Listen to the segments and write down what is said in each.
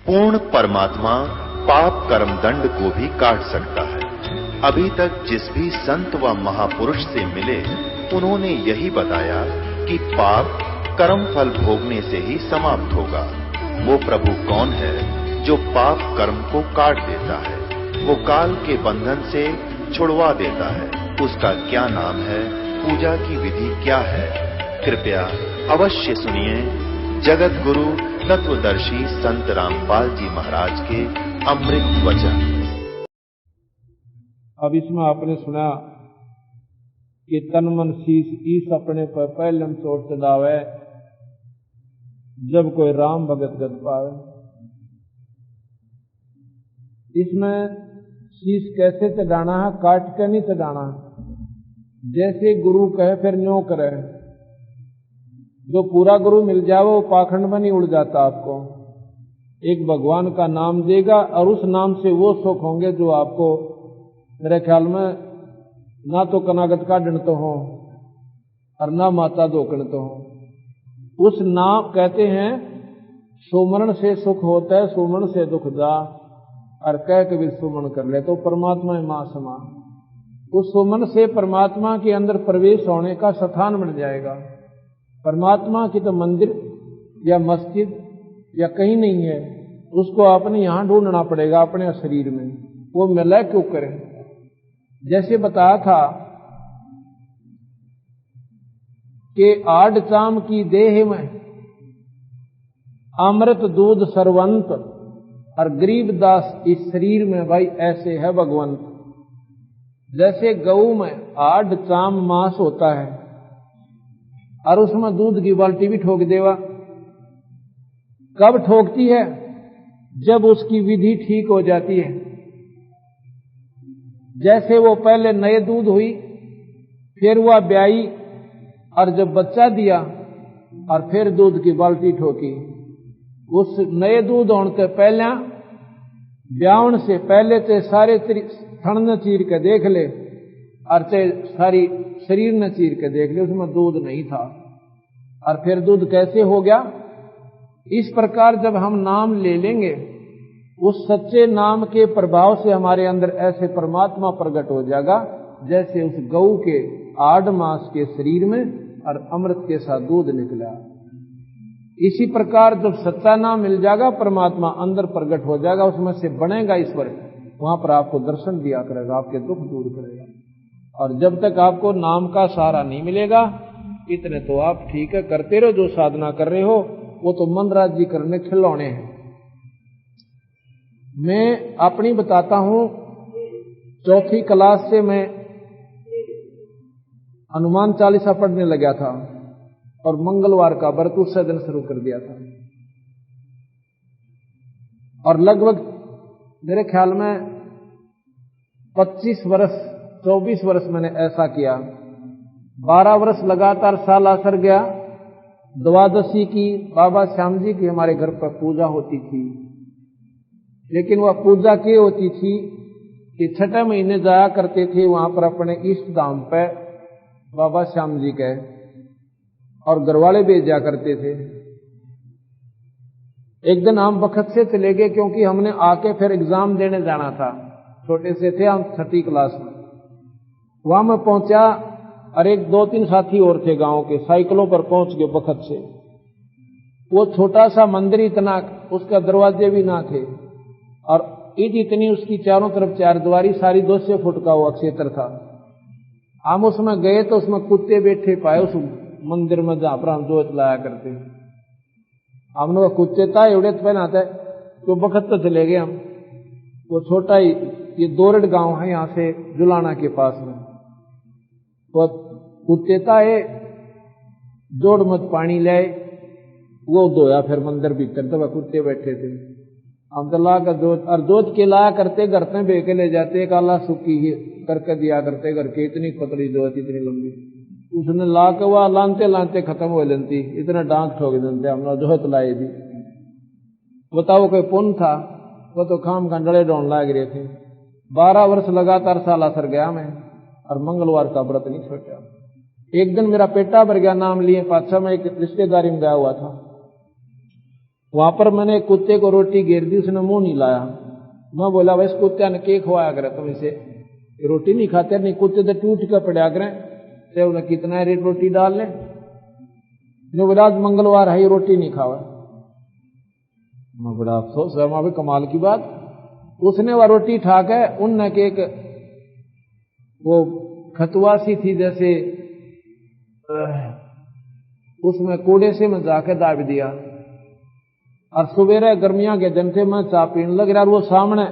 पूर्ण परमात्मा पाप कर्म दंड को भी काट सकता है। अभी तक जिस भी संत व महापुरुष से मिले, उन्होंने यही बताया कि पाप कर्म फल भोगने से ही समाप्त होगा। वो प्रभु कौन है जो पाप कर्म को काट देता है, वो काल के बंधन से छुड़वा देता है। उसका क्या नाम है, पूजा की विधि क्या है? कृपया अवश्य सुनिए जगत गुरु तत्वदर्शी संत रामपाल जी महाराज के अमृत वचन। अब इसमें आपने सुना कि तन मन शीश ईस अपने पर पहलम चोट चढ़ावे, जब कोई राम भगत गत पावे। इसमें शीश कैसे चढ़ाना है? काट के नहीं चढ़ाना, जैसे गुरु कहे फिर न्यों करे। जो पूरा गुरु मिल जाए वो पाखंड में नहीं उड़ जाता। आपको एक भगवान का नाम देगा और उस नाम से वो सुख होंगे जो आपको, मेरे ख्याल में, ना तो कनागत काढ़न तो हो और ना माता धोकन तो हो। उस नाम कहते हैं सुमरण से सुख होता है, सुमरण से दुख जा, और कह कबीर सुमरण कर ले तो परमात्मा मां समा। उस सुमन से परमात्मा के अंदर प्रवेश होने का स्थान बन जाएगा। परमात्मा की तो मंदिर या मस्जिद या कहीं नहीं है, उसको आपने यहां ढूंढना पड़ेगा अपने शरीर में। वो मिला क्यों करें? जैसे बताया था कि आड़ चाम की देह में अमृत दूध सरवंत, और गरीबदास इस शरीर में भाई ऐसे है भगवंत। जैसे गऊ में आड़ चाम मांस होता है और उसमें दूध की बाल्टी भी ठोक देवा। कब ठोकती है? जब उसकी विधि ठीक हो जाती है। जैसे वो पहले नए दूध हुई, फिर वह ब्याई और जब बच्चा दिया और फिर दूध की बाल्टी ठोकी। उस नए दूध होने से पहले, ब्यावन से पहले ते सारे थन न चीर के देख ले और ते सारी शरीर न चीर के देख ले, उसमें दूध नहीं था। और फिर दूध कैसे हो गया? इस प्रकार जब हम नाम ले लेंगे, उस सच्चे नाम के प्रभाव से हमारे अंदर ऐसे परमात्मा प्रकट हो जाएगा जैसे उस गऊ के आड़ मास के शरीर में और अमृत के साथ दूध निकला। इसी प्रकार जब सच्चा नाम मिल जाएगा, परमात्मा अंदर प्रकट हो जाएगा, उसमें से बनेगा ईश्वर। वहां पर आपको दर्शन दिया करेगा, आपके दुख दूर करेगा। और जब तक आपको नाम का सहारा नहीं मिलेगा, इतने तो आप ठीक है करते रहो, जो साधना कर रहे हो वो तो मनराज जी करने खिलौने हैं। मैं अपनी बताता हूं, चौथी क्लास से मैं हनुमान चालीसा पढ़ने लगा था और मंगलवार का व्रत उससे दिन शुरू कर दिया था। और लगभग मेरे ख्याल में 25 वर्ष 24 वर्ष मैंने ऐसा किया। 12 वर्ष लगातार साल आसर गया। द्वादशी की बाबा श्याम जी की हमारे घर पर पूजा होती थी, लेकिन वह पूजा की होती थी कि 6 महीने जाया करते थे वहां पर अपने इष्ट धाम पे बाबा श्याम जी के, और घरवाले भेज जा करते थे। एक दिन हम बखत से चले गए क्योंकि हमने आके फिर एग्जाम देने जाना था। छोटे से थे हम, 6ठी क्लास में। वहां मैं पहुंचा और एक 2-3 साथी और थे गांव के, साइकिलों पर पहुंच गए बखत से। वो छोटा सा मंदिर, इतना उसका दरवाजे भी ना थे, और ईट इतनी उसकी चारों तरफ 4 दीवारी, सारी 200 फुट का वो क्षेत्र था। हम उसमें गए तो उसमें कुत्ते बैठे पाए उस मंदिर में जहां पर हम जोत लाया करते। हमने वो कुत्ते था एवढे पहले आता है तो बखत तो चले गए हम। वो छोटा ही, ये दोरड गांव है यहां से जुलाना के पास में। वो कुत्ते था ये जोड़ मत पानी ले, वो धोया फिर मंदिर भीतर, तो वह कुत्ते बैठे थे। हम तो ला कर जोत, और जोत के लाया करते, घर में बे के ले जाते, एक आला सूखी ही करके दिया करते घर के। इतनी पतली जोत, इतनी लंबी, उसने ला के वह लानते लानते खत्म हो लेती, इतना डांक ठोक देते। हमने जोत लाई थी, बताओ कोई पुण्य था? वो तो खाम खंडड़े ढोंड लाग रहे थे। 12 वर्ष लगातार साल असर गया मैं, और मंगलवार का व्रत नहीं छोड़ा। एक दिन मेरा पेटा भर गया नाम लिए, पाछा में एक रिश्तेदारी में गया हुआ था। वहां पर मैंने एक कुत्ते को रोटी घेर दी, उसने मुंह नहीं लाया। मैं बोला भाई इस कुत्ते ने के खवाया करे तुम इसे, रोटी नहीं खाते नहीं, कुत्ते तो टूट के पड़ा करें, तो उन्हें कितना रेट रोटी डाल ले। जो बोला आज मंगलवार है, रोटी नहीं खावा। मैं बड़ा अफसोस है, वहां भी कमाल की बात, उसने वह रोटी ठा के उनने के एक वो खतुआ सी थी जैसे, उसमें कूड़े से में जाके दाब दिया। और सवेरे गर्मियां के दिन थे, मैं चाय पीने लग रहा, वो सामने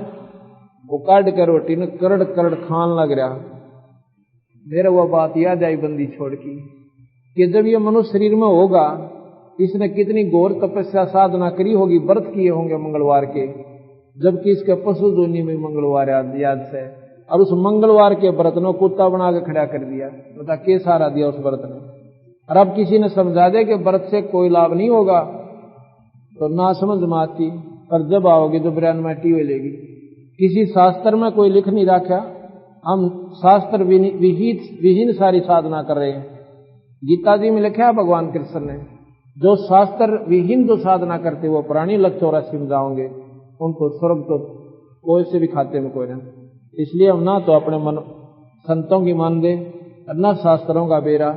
वो काट के रोटी ने करड़ करड़ खान लग रहा। मेरे वो बात याद आई बंदी छोड़ की, कि जब ये मनुष्य शरीर में होगा, इसने कितनी घोर तपस्या साधना करी होगी, व्रत किए होंगे मंगलवार के, जबकि इसके पशु जोनी में मंगलवार याद से, और उस मंगलवार के व्रत ने कुत्ता बना के खड़ा कर दिया। बता के सहारा दिया उस व्रत ने। और अब किसी ने समझा दे कि व्रत से कोई लाभ नहीं होगा, तो ना समझ माती, पर जब आओगे तो ब्रैन मैटी हो लेगी। किसी शास्त्र में कोई लिख नहीं रखा, हम शास्त्र विहीन सारी साधना कर रहे हैं। गीता जी में लिखा है भगवान कृष्ण ने, जो शास्त्र विहीन जो साधना करते वो प्राणी लग 84 में जाओगे, उनको स्वर्ग तो कोई से भी खाते में कोई नहीं। इसलिए हम ना तो अपने मन संतों की मान दे, न शास्त्रों का बेरा।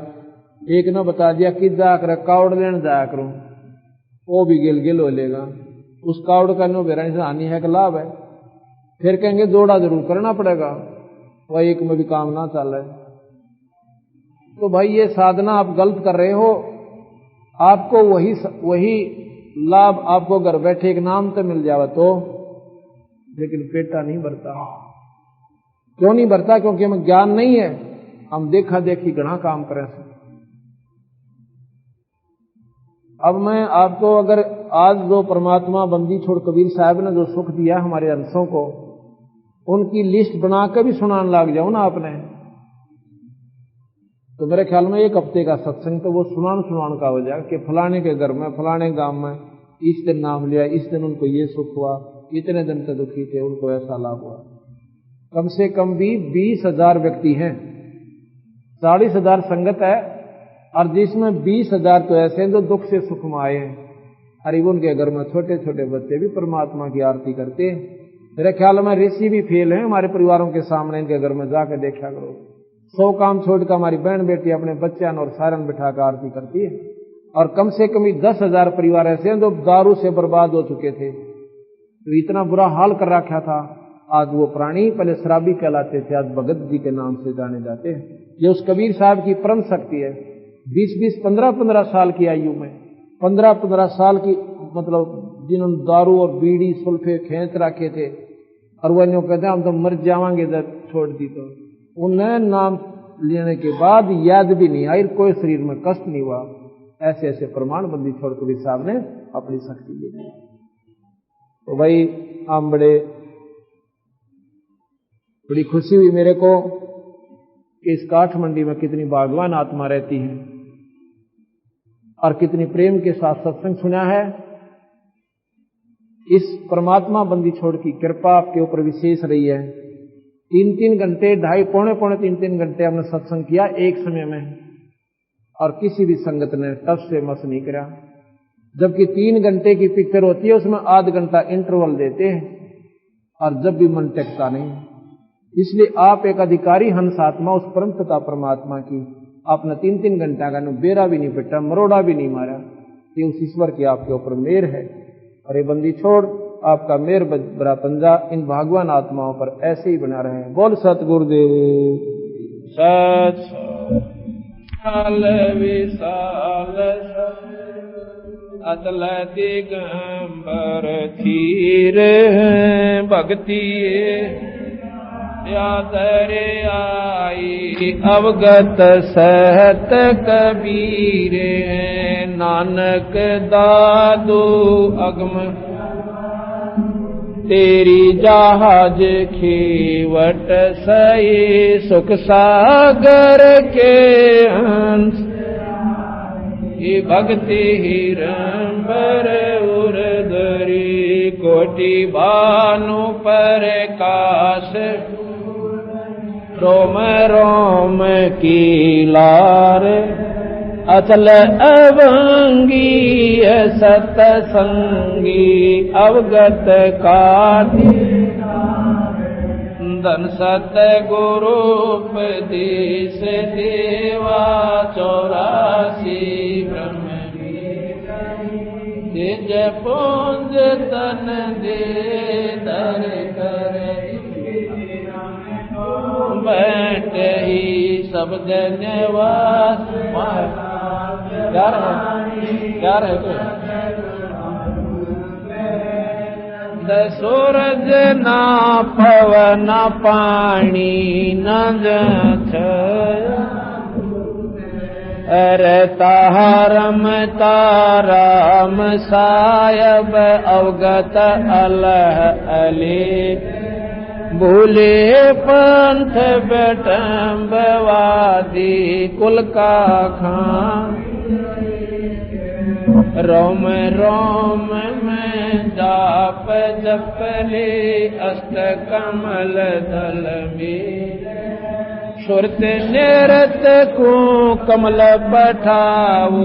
एक ने बता दिया कि जाकर कावड़ लेने जाया करूं, वो भी गिल गिल हो लेगा, उस कावड़ का नो बेरा से हानि है कि लाभ है। फिर कहेंगे जोड़ा जरूर करना पड़ेगा, वह एक में भी काम ना चल रहा है। तो भाई ये साधना आप गलत कर रहे हो। आपको वही लाभ आपको घर बैठे एक नाम तो मिल जावा तो, लेकिन पेटा नहीं भरता। क्यों नहीं भरता? क्योंकि हमें ज्ञान नहीं है, हम देखा देखी घना काम करें। अब मैं आपको अगर आज जो परमात्मा बंदी छोड़ कबीर साहब ने जो सुख दिया हमारे अंशों को, उनकी लिस्ट बनाकर भी सुनाने लग जाऊं ना आपने, तो मेरे ख्याल में एक हफ्ते का सत्संग तो वो सुनान का हो जाएगा कि फलाने के घर में फलाने गांव में इस दिन नाम लिया, इस दिन उनको ये सुख हुआ, इतने दिन से दुखी थे उनको ऐसा लाभ हुआ। कम से कम भी 20,000 व्यक्ति हैं, 40,000 संगत है, और जिसमें 20,000 तो ऐसे हैं जो दुख से सुख में आए हैं। अरे उनके घर में छोटे छोटे बच्चे भी परमात्मा की आरती करते हैं। मेरे ख्याल में ऋषि भी फेल हैं हमारे परिवारों के सामने, इनके घर में जाकर देखा करो। 100 काम छोड़कर हमारी बहन बेटी अपने बच्चों और सारन बिठाकर आरती करती है। और कम से कम 10,000 परिवार ऐसे हैं जो दारू से बर्बाद हो चुके थे, तो इतना बुरा हाल कर रखा था। आज वो प्राणी पहले शराबी कहलाते थे, आज भगत जी के नाम से जाने जाते हैं। ये उस कबीर साहब की परम शक्ति है। 20-20, 15-15 साल की आयु में, 15-15 साल की मतलब जिन्होंने दारू और बीड़ी सुल्फे खेच रखे थे, और वह यूं कहते हैं हम तो मर जावांगे जब छोड़ दी। तो उन्हें नाम लेने के बाद याद भी नहीं आई, कोई शरीर में कष्ट नहीं हुआ। ऐसे ऐसे प्रमाण बंदी छोड़ कबीर साहब ने अपनी शक्ति दी। तो भाई हम बड़ी खुशी हुई मेरे को कि इस काठमंडी में कितनी भागवान आत्मा रहती है और कितनी प्रेम के साथ सत्संग सुना है। इस परमात्मा बंदी छोड़ की कृपा आपके ऊपर विशेष रही है। 3-3 घंटे, 2.5 पौने 3 घंटे हमने सत्संग किया एक समय में, और किसी भी संगत ने टस से मस नहीं करा। जबकि 3 घंटे की पिक्चर होती है, उसमें आध घंटा इंटरवल देते हैं, और जब भी मन टेकता नहीं। इसलिए आप एक अधिकारी हंस आत्मा उस परम पिता परमात्मा की, आपने 3-3 घंटा का बेरा भी नहीं पिटा, मरोड़ा भी नहीं मारा। ये उस ईश्वर की आपके ऊपर मेर है। और ये बंदी छोड़ आपका मेर बरा पंजा इन भगवान आत्माओं पर ऐसे ही बना रहे। बोल सतगुरुदेव सच विशाल अतल दिगंबर धीर भक्ति यादर आई अवगत सहत कबीर नानक दादू अगम तेरी जहाज खीवट सही सुख सागर के हंस भक्ति हिरंबर उर्धरी कोटि भानु पर काश रोम रोम की लार अचल अवंगी सतसंगी अवगत काति धन सत गुरु उपदेश देवा 84 ब्रह्म तेज पुंज तन दे दर कर बैठ ही सब धन्यवाद क्या रहे सूरज ना पवन पानी न अरे तारम ताराम सायब अवगत अलह अली भूले पंथ बेटम्बवादी कुल का खान रोम रोम में जाप जपले अष्ट कमल दल में सुरत निरत को कमल पठाऊ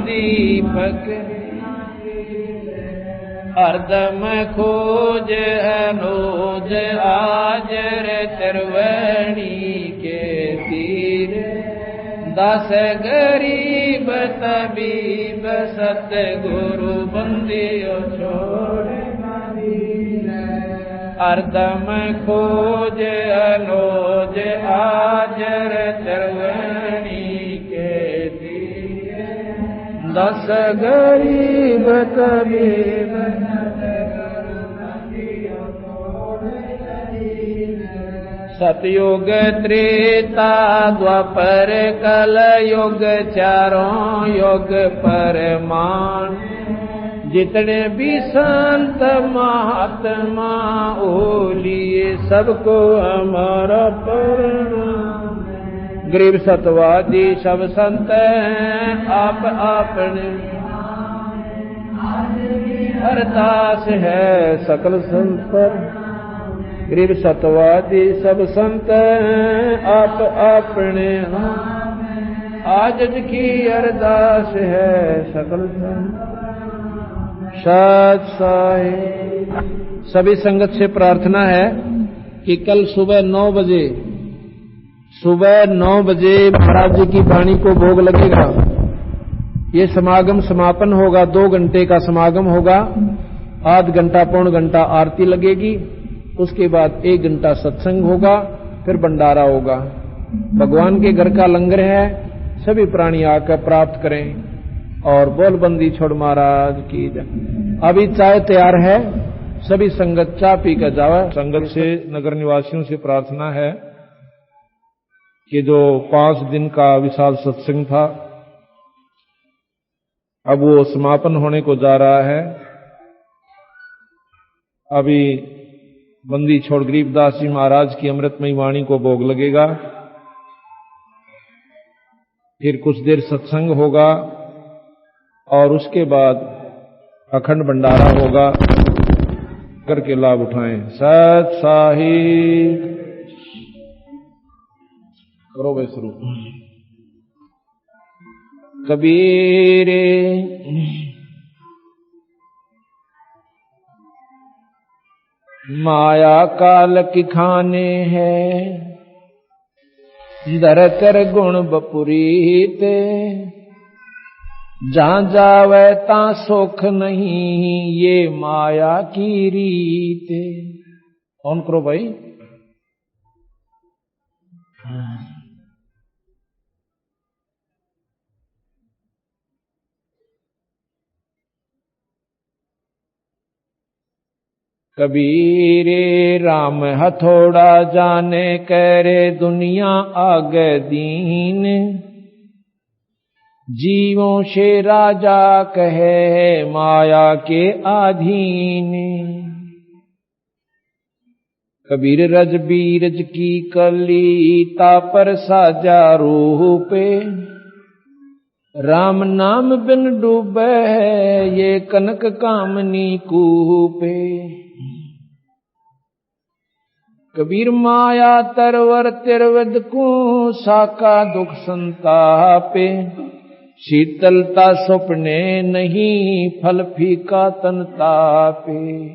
दीपक अर्दम खोज अनोज आजर त्रिवेणी के तीर दस गरीब तबीब सतगुरु बंदियों छोड़ अर्दम खोज अनोज आजर त्रिवेणी के तीर दस गरीब तबीब सतयुग त्रेता द्वापर कल युग चारों युग परमान जितने भी संत महात्मा ओलिए सबको हमारा प्रणाम गरीब सतवादी सब संत आप आपने अरदास है सकल संत पर गरीब सतवादी सब संत आप आपने आज की अरदास है सकल संत सत साई। सभी संगत से प्रार्थना है कि कल सुबह 9 बजे महाराज जी की वाणी को भोग लगेगा। ये समागम समापन होगा, 2 घंटे का समागम होगा, आध घंटा पौन घंटा आरती लगेगी, उसके बाद 1 घंटा सत्संग होगा, फिर भंडारा होगा। भगवान के घर का लंगर है, सभी प्राणी आकर प्राप्त करें और बोलबंदी छोड़ महाराज की जय। अभी चाय तैयार है, सभी संगत चाय पी कर जावा। संगत से नगर निवासियों से प्रार्थना है कि जो 5 दिन का विशाल सत्संग था अब वो समापन होने को जा रहा है। अभी बंदी छोड़ गरीबदास जी महाराज की अमृतमयी वाणी को भोग लगेगा, फिर कुछ देर सत्संग होगा और उसके बाद अखंड भंडारा होगा। करके लाभ उठाएं। सत साहिब करो भाई शुरू। कबीरे माया काल की खाने है, दर कर गुण बपुरीते, जहां जावे ता सुख नहीं, ये माया की रीत। कौन करो भाई? कबीरे राम हथोड़ा जाने करे, दुनिया आगे दीन, जीवों से राजा कहे माया के अधीन। कबीर रज बीरज की कली, तापर साजा रूपे, राम नाम बिन डूबे, ये कनक कामनी कूपे। कबीर माया तरवर तिरवद को, साका दुख संतापे, शीतलता स्वप्ने नहीं, फल फीका तन तापे।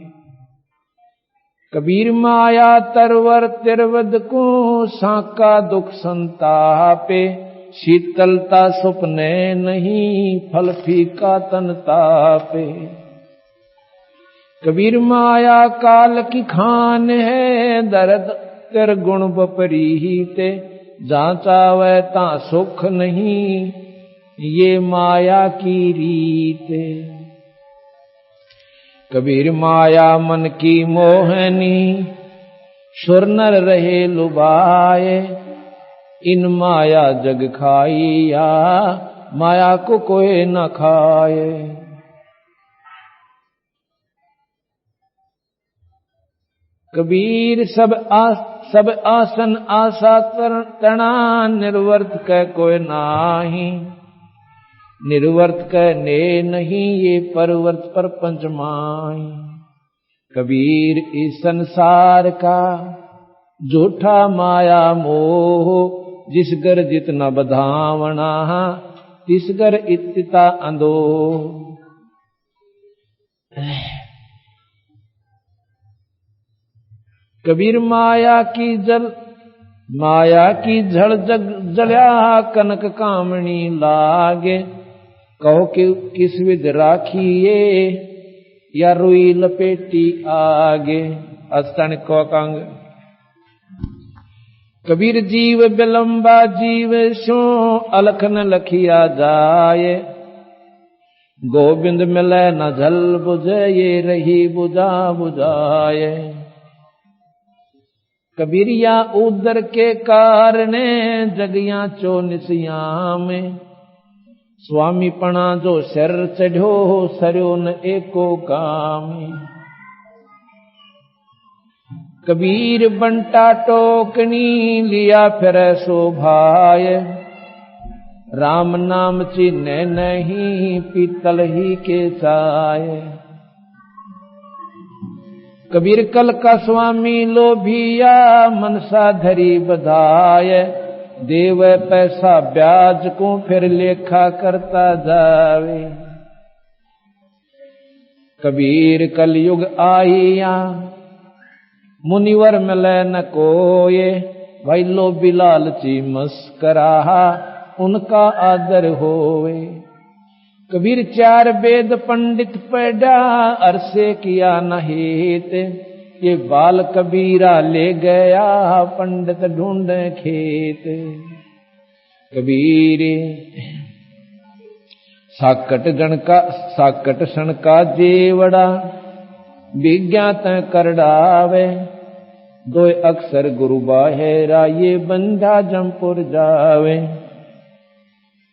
कबीर माया तरवर तिरवद को, साका दुख संतापे। शीतलता स्वप्ने नहीं, फल फीका तन तापे। कबीर माया काल की खान है, दर्द कर गुण बपरीते। जहाँ चावे ता सुख नहीं, ये माया की रीत। कबीर माया मन की मोहनी, सुर नर रहे लुभाए। इन माया जग खाइया, माया को कोई न खाए। कबीर सब आसन आशा तना, निर्वर्त कै कोई नाही। निर्वर्त कहने नहीं, ये परवर्त पर पंचमाई। कबीर इस संसार का झूठा माया मोह, जिस घर जितना बधावना, तिस घर इत्ता अंधो। कबीर माया की झड़ जग जल्या, कनक कामणी लागे। कहो कि किस विध राखिए, या रुई लपेटी आगे। अस्तन को कंग कबीर जीव बिलंबा जीव सो, अलख न लखिया जाए। गोविंद मिले न जल बुझे, ये रही बुझा बुझाए। कबीरिया उदर के कारणे, जगिया चो निसिया में। स्वामी पणा जो सिर चढ़ो, सरयो न एको काम। कबीर बंटा टोकनी, लिया फिर सो भाय। राम नाम चिन्ह नहीं, पीतल ही के चाय। कबीर कल का स्वामी लोभिया, मनसा धरी बधाय। देव पैसा ब्याज को, फिर लेखा करता जावे। कबीर कलयुग आइया, मुनिवर मिले न कोये। भाई लोभी लालची मस्करा, उनका आदर होवे। कबीर चार वेद पंडित पढ़ा, अरसे किया न हेत। ये बाल कबीरा ले गया, पंडित ढूंढे खेत। कबीर साकट सन का जेवड़ा, विज्ञात कर डावे। दो अक्षर गुरु बाहेरा, ये बंधा जमपुर जावे।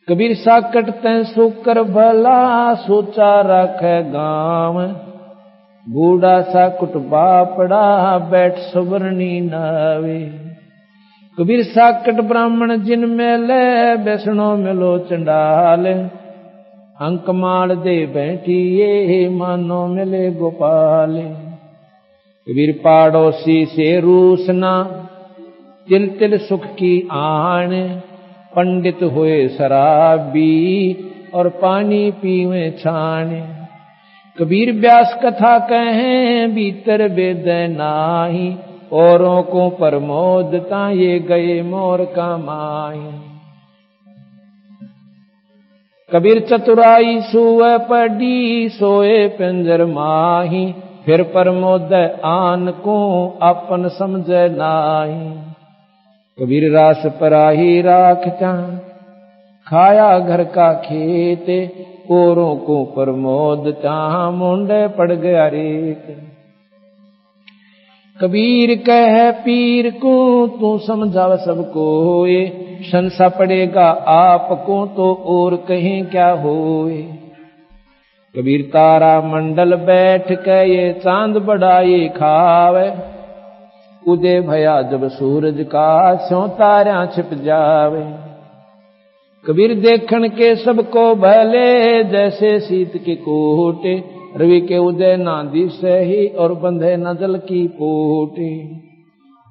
कबीर साकट तैं सुकर भला, सोचा रखे गाँव। बूढ़ा सा कुटबा पड़ा, बैठ सुवर्णी नावे। कबीर साकट ब्राह्मण जिन मेले, बैसणो मिलो चंडाल। अंक माल दे बैठिए, मानो मिले गोपाल। कबीर पाड़ोसी से रूसना, तिल तिल सुख की आन। पंडित हुए शराबी, और पानी पीवे छान। कबीर व्यास कथा कहें, भीतर वेद नाही। औरों को प्रमोदता, ये गए मोर कमाई। कबीर चतुराई सुए पड़ी, सोए पिंजर माही। फिर प्रमोद आन को, अपन समझे नाही। कबीर रास पराही राखता, खाया घर का खेत। औरों को प्रमोद चाह, मुंडे पड़ गया रेत। कबीर कह पीर को, तू समझाव सबको। ये संसा पड़ेगा आपको, तो और कहीं क्या होए। कबीर तारा मंडल बैठ के, ये चांद बढ़ाई खावे। उदय भया जब सूरज का, स्यों तारा छिप जावे। कबीर देखन के सबको भले, जैसे शीत के कोटे। रवि के उदय ना दिसे ही, और बंधे न जल की पोटे।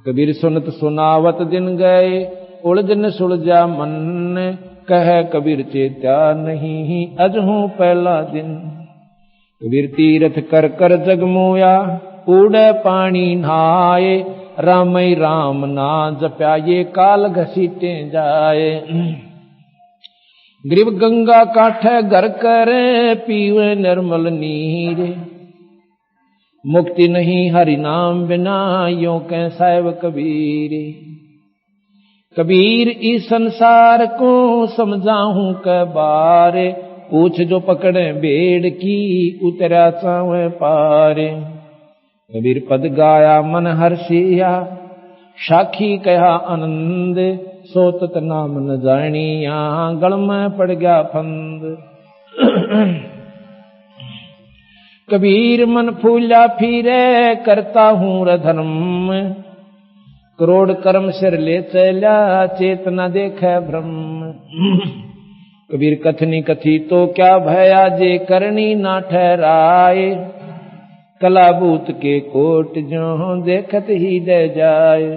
कबीर सुनत सुनावत दिन गए, उलझन सुलझा मन। कह कबीर चेत्या नहीं अजहूं पहला दिन। कबीर तीरथ कर कर जग मोया उड़े पानी नहाए, रामई राम ना जप्या ये काल घसीटे जाए। ग्रीव गंगा काठे घर करे पीवे निर्मल नीर, मुक्ति नहीं हरि नाम बिना यो कह साहिब कबीर। कबीर इस संसार को समझाऊं के बारे, पूछ जो पकड़े भेड़ की उतरा चावे पारे। कबीर पद गाया मन हर्षिया साखी कहा आनंद, सोतत नाम न जानिया गल में पड़ गया फंद। कबीर मन फूला फिरे करता हूं धर्म, करोड़ कर्म सिर ले चला चेतना देखे ब्रह्म। कबीर कथनी कथी तो क्या भया जे करनी ना ठहराए, कलाबूत के कोट जो देखत ही दे जाए।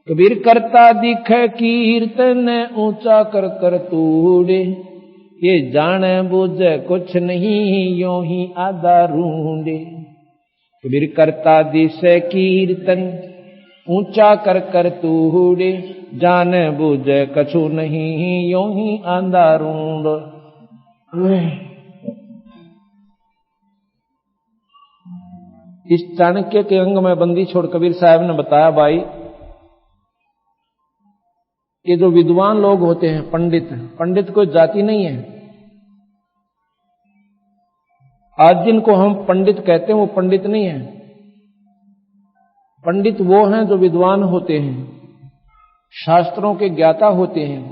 कबीर करता दिखे कीर्तन ऊंचा कर कर तूड़े, ये जाने बूझे कुछ नहीं यो ही आधा रूंडे। कबीर करता दिसे कीर्तन ऊंचा कर कर तूड़े, जाने बूझे कछु नहीं यो ही आधा रूंड। इस चाणक्य के अंग में बंदी छोड़ कबीर साहब ने बताया, भाई ये जो विद्वान लोग होते हैं पंडित, पंडित कोई जाति नहीं है। आज जिनको हम पंडित कहते हैं वो पंडित नहीं है। पंडित वो हैं जो विद्वान होते हैं, शास्त्रों के ज्ञाता होते हैं।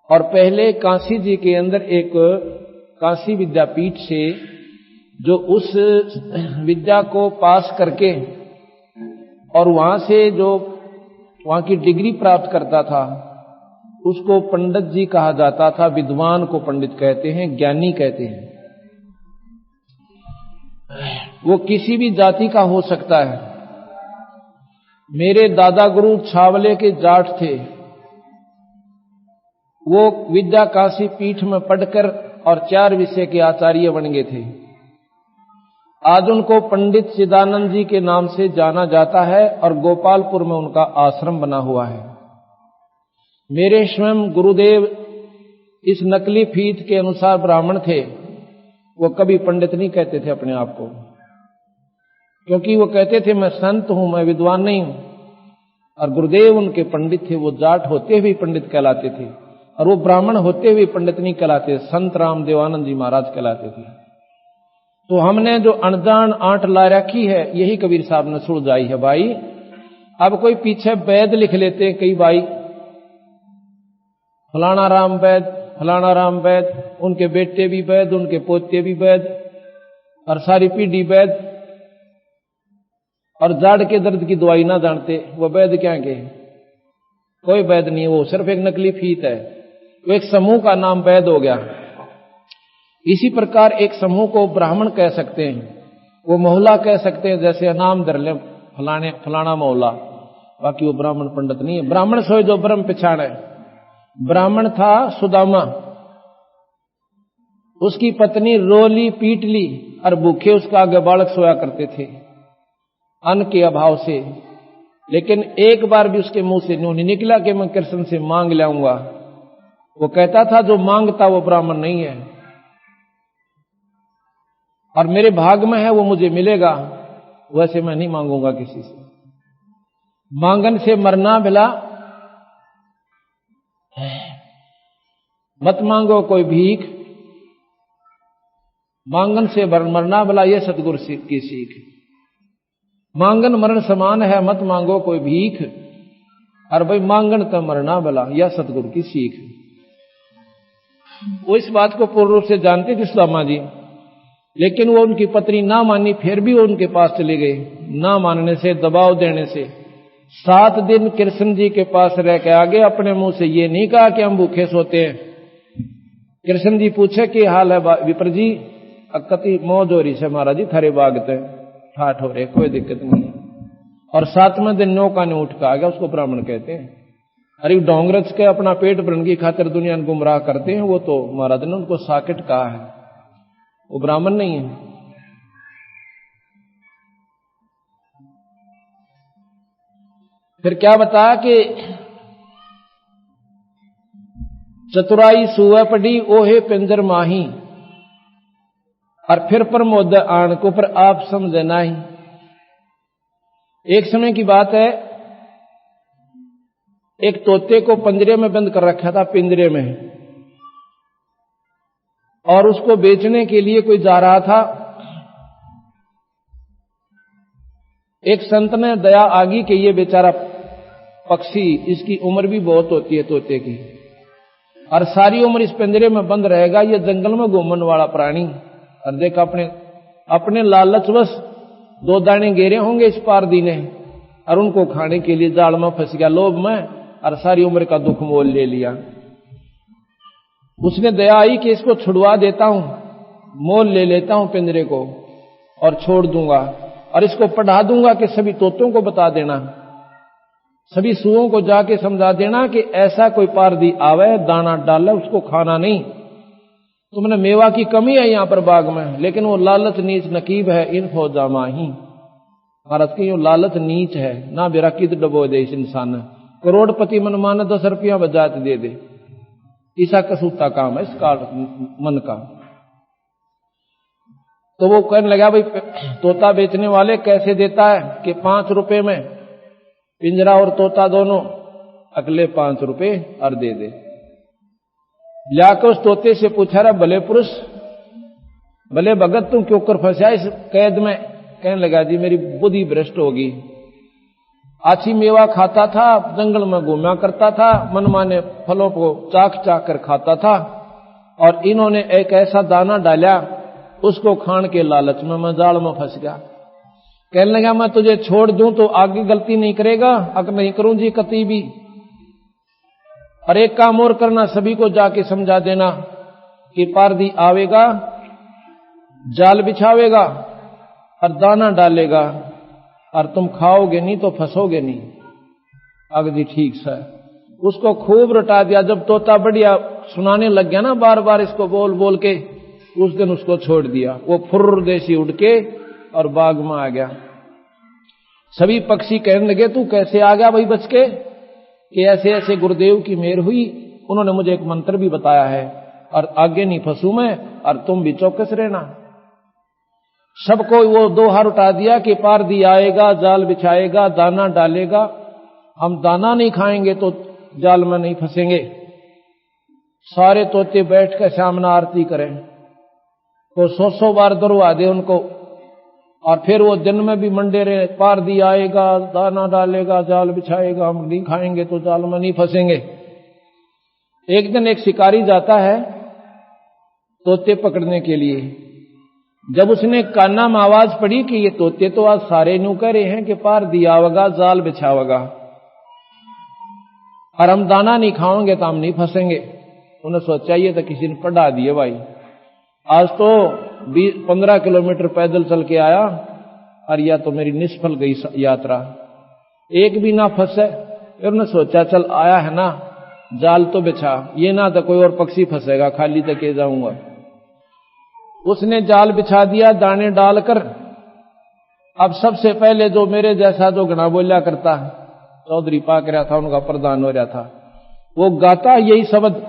और पहले काशी जी के अंदर एक काशी विद्यापीठ से जो उस विद्या को पास करके और वहां से जो वहां की डिग्री प्राप्त करता था उसको पंडित जी कहा जाता था। विद्वान को पंडित कहते हैं, ज्ञानी कहते हैं। वो किसी भी जाति का हो सकता है। मेरे दादा गुरु छावले के जाट थे, वो विद्या काशी पीठ में पढ़कर और 4 विषय के आचार्य बन गए थे। आज उनको पंडित चिदानंद जी के नाम से जाना जाता है और गोपालपुर में उनका आश्रम बना हुआ है। मेरे स्वयं गुरुदेव इस नकली फीत के अनुसार ब्राह्मण थे। वो कभी पंडित नहीं कहते थे अपने आप को, क्योंकि वो कहते थे मैं संत हूं, मैं विद्वान नहीं हूं। और गुरुदेव उनके पंडित थे। वो जाट होते हुए पंडित कहलाते थे और वो ब्राह्मण होते हुए पंडित नहीं कहलाते, संत राम देवानंद जी महाराज कहलाते थे। तो हमने जो अनजान आंट ला रखी है यही कबीर साहब ने सुलझाई है। भाई अब कोई पीछे वैद लिख लेते हैं कई भाई, फलाना राम वैद, फलाना राम वैद, उनके बेटे भी वैद, उनके पोते भी वैद और सारी पीढ़ी वैद, और जाड़ के दर्द की दवाई ना जानते। वो वैद क्या के? कोई वैद नहीं है, वो सिर्फ एक नकली फीत है। वो एक समूह का नाम वैद हो गया। इसी प्रकार एक समूह को ब्राह्मण कह सकते हैं, वो मोहल्ला कह सकते हैं। जैसे नाम धर ले फलाना मोहल्ला, बाकी वो ब्राह्मण पंडित नहीं है। ब्राह्मण सोए जो ब्रह्म पिछाड़ है। ब्राह्मण था सुदामा, उसकी पत्नी रोली पीट ली और भूखे उसका आगे बालक सोया करते थे अन्न के अभाव से। लेकिन एक बार भी उसके मुंह से नहीं निकला कि मैं कृष्ण से मांग लाऊंगा। वो कहता था जो मांगता वो ब्राह्मण नहीं है, और मेरे भाग में है वो मुझे मिलेगा, वैसे मैं नहीं मांगूंगा किसी से। मांगन से मरना भला, मत मांगो कोई भीख, मांगन से मरना भला, यह सतगुरु की सीख। मांगन मरण समान है, मत मांगो कोई भीख, और भाई मांगन तो मरना भला, यह सतगुरु की सीख। वो इस बात को पूर्ण रूप से जानते थे सुदामा जी, लेकिन वो उनकी पत्नी ना मानी, फिर भी वो उनके पास चले गए। ना मानने से, दबाव देने से 7 दिन कृष्ण जी के पास रह के आगे अपने मुंह से ये नहीं कहा कि हम भूखे सोते हैं। कृष्ण जी पूछे कि हाल है विप्र जी? कति मौज हो रही है महाराज जी, थारे बागते ठाठ हो रहे, कोई दिक्कत नहीं है। और 7वें दिन नौका ने उठ के आ गया, उसको ब्राह्मण कहते हैं। अरे डोंगरच के अपना पेट भरने की खातिर दुनिया को गुमराह करते हैं, वो तो महाराज ने उनको साकेट कहा है, वो ब्राह्मण नहीं है। फिर क्या बताया कि चतुराई सुअ पड़ी ओहे पिंजर माही, और फिर प्रमोद आण को पर आप समझे नहीं। एक समय की बात है, एक तोते को पिंजरे में बंद कर रखा था, पिंजरे में, और उसको बेचने के लिए कोई जा रहा था। एक संत ने दया आगी कि ये बेचारा पक्षी, इसकी उम्र भी बहुत होती है तोते की, और सारी उम्र इस पिंजरे में बंद रहेगा, ये जंगल में घूमने वाला प्राणी, और देख अपने लालचवश 2 दाने गेरे होंगे इस पारदी ने, और उनको खाने के लिए जाल में फंस गया लोभ में, और सारी उम्र का दुख मोल ले लिया। उसने दया आई कि इसको छुड़वा देता हूं, मोल ले लेता हूं पिंजरे को और छोड़ दूंगा, और इसको पढ़ा दूंगा कि सभी तोतों को बता देना, सभी सुओं को जाके समझा देना कि ऐसा कोई पारदी आवे, दाना डाले, उसको खाना नहीं। तुमने मेवा की कमी है यहां पर बाग में, लेकिन वो लालच नीच नकीब है इन फौजा माही। भारत की लालच नीच है ना, बेरा कित डबो दे इस इंसान, करोड़पति मन माने 10 रुपया बजात दे दे, ऐसा कसूता काम है इसका मन का। तो वो कहने लगा, भाई तोता बेचने वाले कैसे देता है कि 5 रुपए में पिंजरा और तोता दोनों, अगले 5 रुपए और दे दे। जाकर उस तोते से पूछा, रहा भले पुरुष, भले भगत, तुम क्यों कर फंसा इस कैद में? कहने लगा, जी मेरी बुद्धि भ्रष्ट होगी, अच्छी मेवा खाता था, जंगल में घूमा करता था, मनमाने फलों को चाक चाक कर खाता था, और इन्होंने एक ऐसा दाना डाला, उसको खान के लालच में मैं जाल में फंस गया। कहने लगा, मैं तुझे छोड़ दूं तो आगे गलती नहीं करेगा? अगर नहीं करूं जी कती भी। और एक काम और करना, सभी को जाके समझा देना कि पारदी आवेगा, जाल बिछावेगा और दाना डालेगा, और तुम खाओगे नहीं तो फंसोगे नहीं। अगर जी ठीक से उसको खूब रटा दिया। जब तोता बढ़िया सुनाने लग गया ना, बार बार इसको बोल बोल के, उस दिन उसको छोड़ दिया। वो फुर्र देसी उड़ के और बाग में आ गया। सभी पक्षी कहने लगे, तू कैसे आ गया भाई बच के? कि ऐसे ऐसे गुरुदेव की मेहर हुई, उन्होंने मुझे एक मंत्र भी बताया है, और आगे नहीं फंसू मैं, और तुम भी चौकस रहना। सबको वो 2 हाथ उठा दिया कि पारदी आएगा, जाल बिछाएगा, दाना डालेगा, हम दाना नहीं खाएंगे तो जाल में नहीं फंसेंगे। सारे तोते बैठ कर सामने आरती करें, तो 100 बार दरवा दे उनको, और फिर वो दिन में भी मंडे रहे, पारदी आएगा, दाना डालेगा, जाल बिछाएगा, हम नहीं खाएंगे तो जाल में नहीं फंसेंगे। एक दिन एक शिकारी जाता है तोते पकड़ने के लिए। जब उसने काना में आवाज पड़ी कि ये तोते तो आज सारे न्यू कह रहे हैं कि पारदी आवेगा, जाल बिछावेगा, और हम दाना नहीं खाओगे तो हम नहीं फंसेंगे। उन्हें सोचा ये तो किसी ने पढ़ा दिए भाई, आज तो 15 किलोमीटर पैदल चल के आया, और या तो मेरी निष्फल गई यात्रा, एक भी ना फंसे। फिर उन्हें सोचा चल आया है ना, जाल तो बिछा, ये ना तो कोई और पक्षी फंसेगा, खाली तक जाऊंगा। उसने जाल बिछा दिया दाने डालकर। अब सबसे पहले जो मेरे जैसा जो घना बोलिया करता, चौधरी पाक रहा था, उनका प्रधान हो रहा था, वो गाता यही शब्द,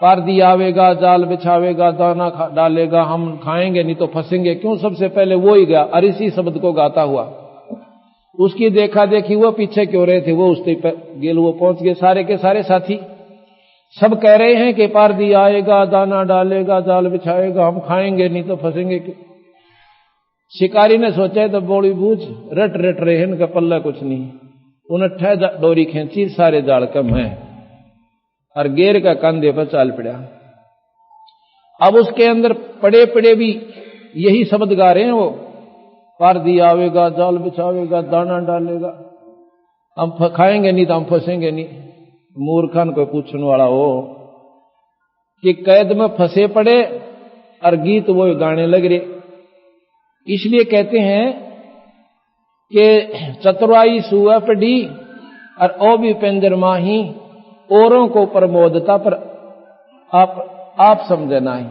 पारदी आवेगा, जाल बिछावेगा, दाना डालेगा, हम खाएंगे नहीं तो फंसेंगे। क्यों? सबसे पहले वो ही गया, और इसी शब्द को गाता हुआ। उसकी देखा देखी वो पीछे क्यों रहे थे, वो उसके गेल वो पहुंच गए। सारे के सारे साथी सब कह रहे हैं कि पारदी आएगा, दाना डालेगा, जाल बिछाएगा, हम खाएंगे नहीं तो फंसेंगे। शिकारी ने सोचा तो बोली बूझ रट रट रहे हैं, इनका पल्ला कुछ नहीं। उन्हें ठह डोरी खींची, सारे जाल कम है, और गेर का कंधे पर चाल पड़ा। अब उसके अंदर पड़े पड़े भी यही शब्द गा रहे हैं वो, पारदी आवेगा, जाल बिछावेगा, दाना डालेगा, हम खाएंगे नहीं तो हम फंसेंगे नहीं। मूर्खन को पूछने वाला हो कि कैद में फंसे पड़े और गीत वो गाने लग रहे। इसलिए कहते हैं कि चतुराई सुअ पड़ी और ओ भी पिंजर माही, औरों को प्रमोदता पर आप समझना ही।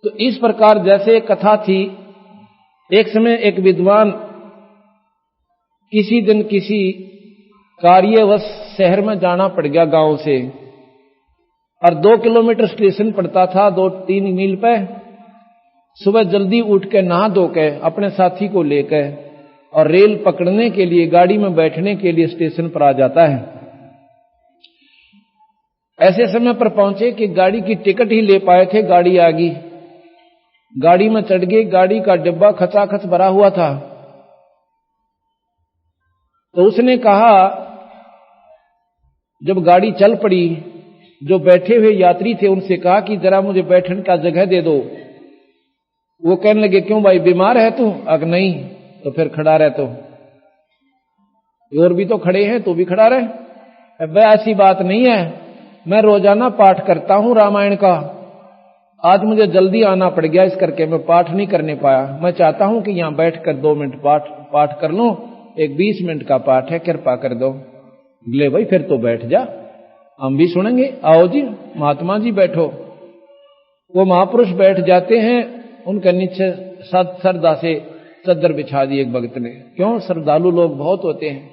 तो इस प्रकार जैसे एक कथा थी, एक समय एक विद्वान किसी दिन किसी कार्यवश शहर में जाना पड़ गया गांव से, और 2 किलोमीटर स्टेशन पड़ता था, 2-3 मील पे। सुबह जल्दी उठ के नहा धो के अपने साथी को लेकर और रेल पकड़ने के लिए, गाड़ी में बैठने के लिए स्टेशन पर आ जाता है। ऐसे समय पर पहुंचे कि गाड़ी की टिकट ही ले पाए थे, गाड़ी आ गई, गाड़ी में चढ़ गए। गाड़ी का डिब्बा खचाखच भरा हुआ था। तो उसने कहा, जब गाड़ी चल पड़ी, जो बैठे हुए यात्री थे उनसे कहा कि जरा मुझे बैठने का जगह दे दो। वो कहने लगे, क्यों भाई, बीमार है तू? अगर नहीं तो फिर खड़ा रह। तो और भी तो खड़े हैं, तो भी खड़ा रहे। अब ऐसी बात नहीं है, मैं रोजाना पाठ करता हूं रामायण का, आज मुझे जल्दी आना पड़ गया, इस करके मैं पाठ नहीं करने पाया। मैं चाहता हूं कि यहां बैठकर 2 मिनट पाठ कर लूं, एक 20 मिनट का पाठ है, कृपा कर दो। बोले, भाई फिर तो बैठ जा, हम भी सुनेंगे। आओ जी, महात्मा जी बैठो। वो महापुरुष बैठ जाते हैं, उनके नीचे श्रद्धा से चद्दर बिछा दी एक भक्त ने। क्यों, श्रद्धालु लोग बहुत होते हैं।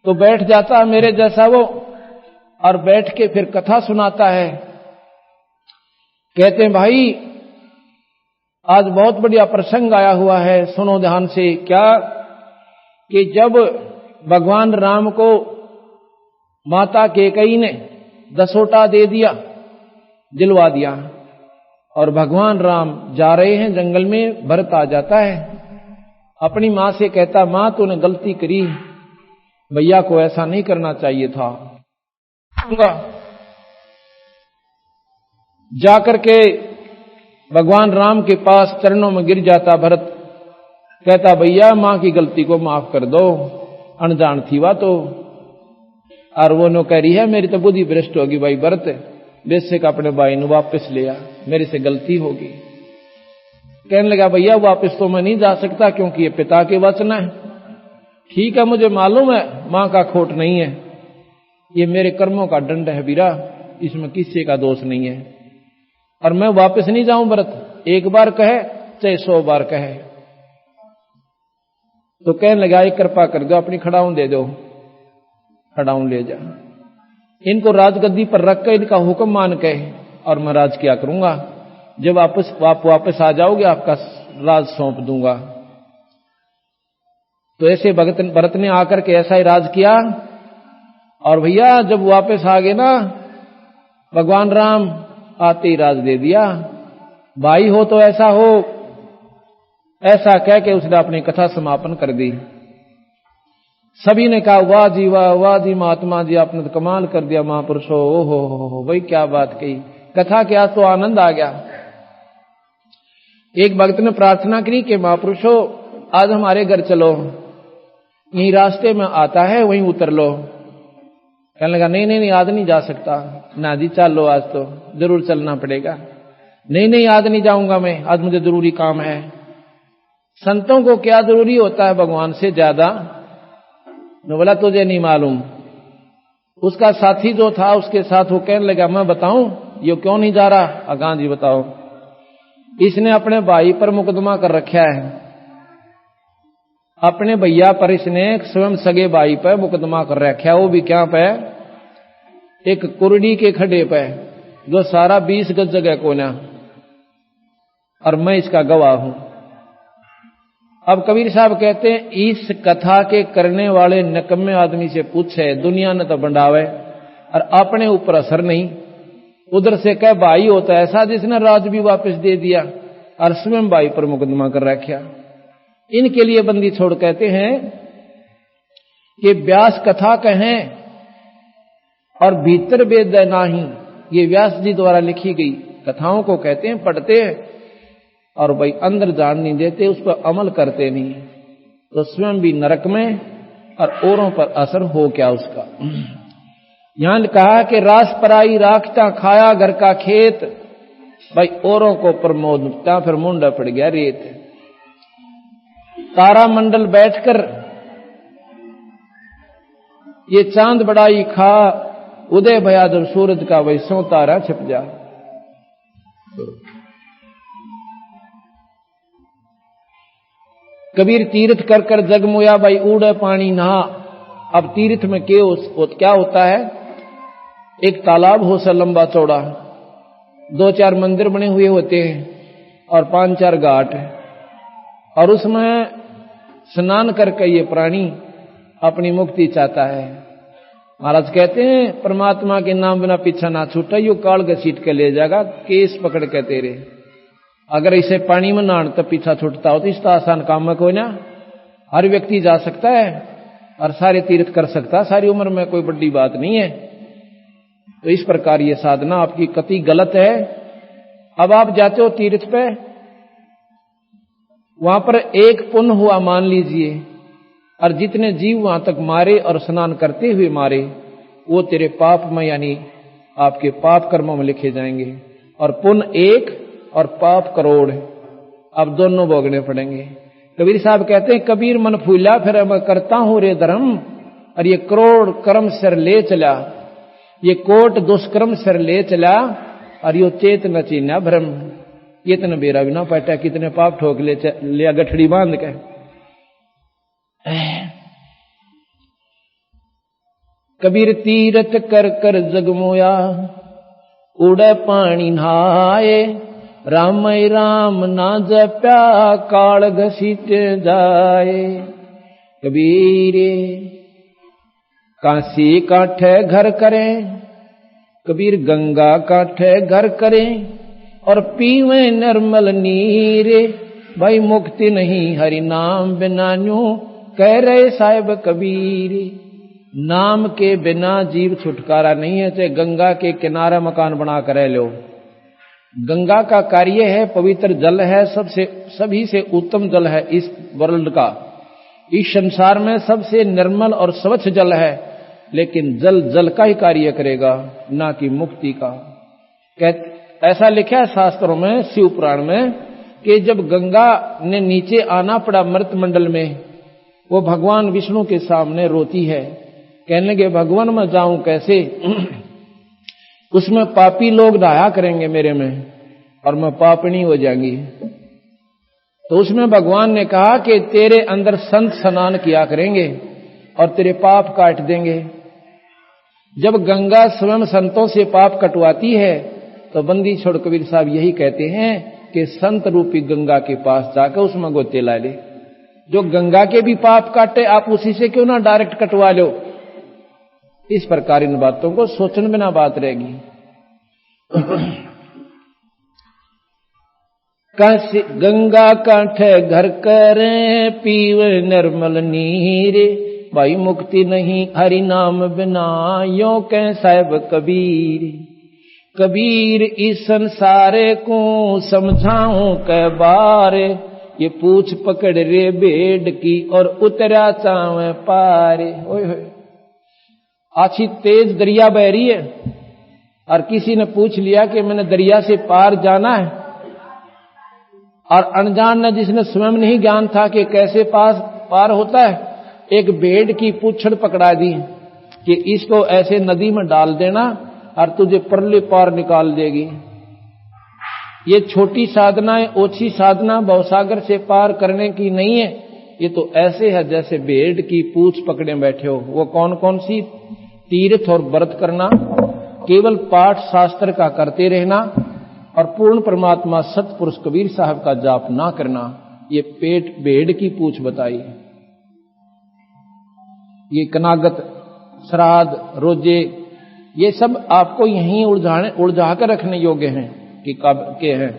तो बैठ जाता मेरे जैसा वो, और बैठ के फिर कथा सुनाता है। कहते हैं, भाई आज बहुत बढ़िया प्रसंग आया हुआ है, सुनो ध्यान से। क्या कि जब भगवान राम को माता कैकेयी ने दसोटा दे दिया, दिलवा दिया, और भगवान राम जा रहे हैं जंगल में, भरत आ जाता है, अपनी मां से कहता, मां तूने गलती करी, भैया को ऐसा नहीं करना चाहिए था। जाकर के भगवान राम के पास चरणों में गिर जाता भरत, कहता, भैया मां की गलती को माफ कर दो, अनजान थी वह तो। और वो नो कह रही है, मेरी तो बुद्धि भ्रष्ट होगी भाई भरत, बेशक अपने भाई ने वापस लिया, मेरे से गलती होगी। कहने लगा, भैया वापस तो मैं नहीं जा सकता, क्योंकि ये पिता के वचन है। ठीक है, मुझे मालूम है मां का खोट नहीं है, ये मेरे कर्मों का दंड है वीरा, इसमें किसी का दोष नहीं है, और मैं वापस नहीं जाऊं भरत, एक बार कहे चाहे 100 बार कहे। तो कहने लगा, एक कृपा कर दो, अपनी खड़ाऊं दे दो, खड़ाऊं ले जा, इनको राजगद्दी पर रख कर इनका हुक्म मान के, और मैं राज किया करूंगा। जब आप वापस आ जाओगे, आपका राज सौंप दूंगा। तो ऐसे भरत ने आकर के ऐसा ही राज किया। और भैया जब वापस आ गए ना, भगवान राम आते ही राज दे दिया। भाई हो तो ऐसा हो, ऐसा कह के उसने अपनी कथा समापन कर दी। सभी ने कहा, वाह जी वाह, वाह जी महात्मा जी, आपने तो कमाल कर दिया महापुरुषो, ओहो भाई क्या बात कही, कथा के आज तो आनंद आ गया। एक भक्त ने प्रार्थना करी कि महापुरुषो आज हमारे घर चलो, यही रास्ते में आता है, वहीं उतर लो। कहने लगा, नहीं आज नहीं जा सकता। ना जी चलो, आज तो जरूर चलना पड़ेगा। नहीं आज नहीं जाऊंगा मैं, आज मुझे जरूरी काम है। संतों को क्या जरूरी होता है भगवान से ज्यादा? ने बोला, तुझे नहीं मालूम। उसका साथी जो था उसके साथ वो कहने लगा, मैं बताऊं ये क्यों नहीं जा रहा? अगां जी बताओ। इसने अपने भाई पर मुकदमा कर रखा है, अपने भैया पर इसने स्वयं सगे भाई पर मुकदमा कर रखा है। वो भी क्या पे? एक कुरडी के खड्डे पे, जो सारा 20 गज जगह कोना, और मैं इसका गवाह हूं। अब कबीर साहब कहते हैं, इस कथा के करने वाले नकम्मे आदमी से पूछे, दुनिया ने तो बंडावे और अपने ऊपर असर नहीं। उधर से कह भाई होता ऐसा जिसने राज भी वापस दे दिया और स्वयं भाई पर मुकदमा कर रखा। इनके लिए बंदी छोड़ कहते हैं कि व्यास कथा कहें और भीतर वेद नाही, ये व्यास जी द्वारा लिखी गई कथाओं को कहते हैं, पढ़ते हैं और भाई अंदर जान नहीं देते, उस पर अमल करते नहीं, तो स्वयं भी नरक में और औरों पर असर हो क्या उसका। यहां कहा कि रास पराई राखता खाया घर का खेत, भाई औरों को प्रमोदता फिर मुंडा पड़ गया रेत। तारा मंडल बैठकर ये चांद बड़ाई खा, उदय भया जब सूरज का वैसों तारा छिप जा। कबीर तीर्थ कर कर जगमोया भाई उड़े पानी नहा। अब तीर्थ में क्या होता है, एक तालाब हो सा लंबा चौड़ा, 2-4 मंदिर बने हुए होते हैं और 5-4 घाट, और उसमें स्नान करके ये प्राणी अपनी मुक्ति चाहता है। महाराज कहते हैं परमात्मा के नाम बिना पीछा ना छूटा, यो काल घसीट के ले जाएगा, केस पकड़ के तेरे। अगर इसे पानी में नहान तो पीछा छूटता हो तो इस आसान काम में कोई ना, हर व्यक्ति जा सकता है और सारे तीर्थ कर सकता है, सारी उम्र में कोई बड़ी बात नहीं है। तो इस प्रकार ये साधना आपकी कति गलत है। अब आप जाते हो तीर्थ पे, वहां पर एक पुण्य हुआ मान लीजिए, और जितने जीव वहां तक मारे और स्नान करते हुए मारे, वो तेरे पाप में यानी आपके पाप कर्मों में लिखे जाएंगे, और पुण्य 1 और पाप करोड़। अब दोनों भोगने पड़ेंगे। कबीर साहब कहते हैं कबीर मन फूला फिर मैं करता हूं रे धर्म, और ये करोड़ कर्म सिर ले चला, ये कोट दुष्कर्म सिर ले चला, और यो चेत न चीना भ्रम। ये तन बेरा भी ना पटा, कितने पाप ठोक ले गठड़ी बांध के। कबीर तीरथ कर कर जगमोया, उड़े पानी नहाए, राम राम ना जप्या काल घसीट जाए। कबीरे काशी काठे घर करें, कबीर गंगा काठे घर करें, और पीवे निर्मल नीरे, भाई मुक्ति नहीं हरि नाम बिना न्यू, कह रहे साहिब कबीर। नाम के बिना जीव छुटकारा नहीं है, चाहे गंगा के किनारे मकान बना कर रह लो। गंगा का कार्य है, पवित्र जल है, सभी से उत्तम जल है इस वर्ल्ड का, इस संसार में सबसे निर्मल और स्वच्छ जल है, लेकिन जल जल का ही कार्य करेगा, ना कि मुक्ति का। ऐसा लिखा है शास्त्रों में, शिव पुराण में, कि जब गंगा ने नीचे आना पड़ा मृत मंडल में, वो भगवान विष्णु के सामने रोती है, कहने लगे भगवान मैं जाऊं कैसे, उसमें पापी लोग नहाया करेंगे मेरे में, और मैं पापनी हो जाएंगी। तो उसमें भगवान ने कहा कि तेरे अंदर संत स्नान किया करेंगे और तेरे पाप काट देंगे। जब गंगा स्वयं संतों से पाप कटवाती है, तो बंदी छोड़ कबीर साहब यही कहते हैं कि संत रूपी गंगा के पास जाकर उसमें गोते ला ले। जो गंगा के भी पाप काटे, आप उसी से क्यों ना डायरेक्ट कटवा लो। इस प्रकार इन बातों को सोचने बिना बात रहेगी। काशी गंगा काठे घर करें, पीवे निर्मल नीरे, भाई मुक्ति नहीं हरि नाम बिना, यो कह साहिब कबीर। कबीर इस संसारे को समझाऊं कै बारे, ये पूछ पकड़ रे बेड की और उतरा चावे पारे। ओए होए, अच्छी तेज दरिया बह रही है, और किसी ने पूछ लिया कि मैंने दरिया से पार जाना है, और अनजान ने जिसने स्वयं नहीं ज्ञान था कि कैसे पार होता है, एक भेड़ की पूंछड़ पकड़ा दी कि इसको ऐसे नदी में डाल देना और तुझे परले पार निकाल देगी। ये छोटी साधना, ओछी साधना भवसागर से पार करने की नहीं है। ये तो ऐसे है जैसे भेड़ की पूंछ पकड़े बैठे हो। वो कौन कौन सी? तीर्थ और व्रत करना, केवल पाठ शास्त्र का करते रहना, और पूर्ण परमात्मा सतपुरुष कबीर साहब का जाप ना करना। ये पेट भेड़ की पूंछ बताई। ये कनागत, श्राद्ध, रोजे, ये सब आपको यहीं उलझा कर रखने योग्य हैं कि हैं।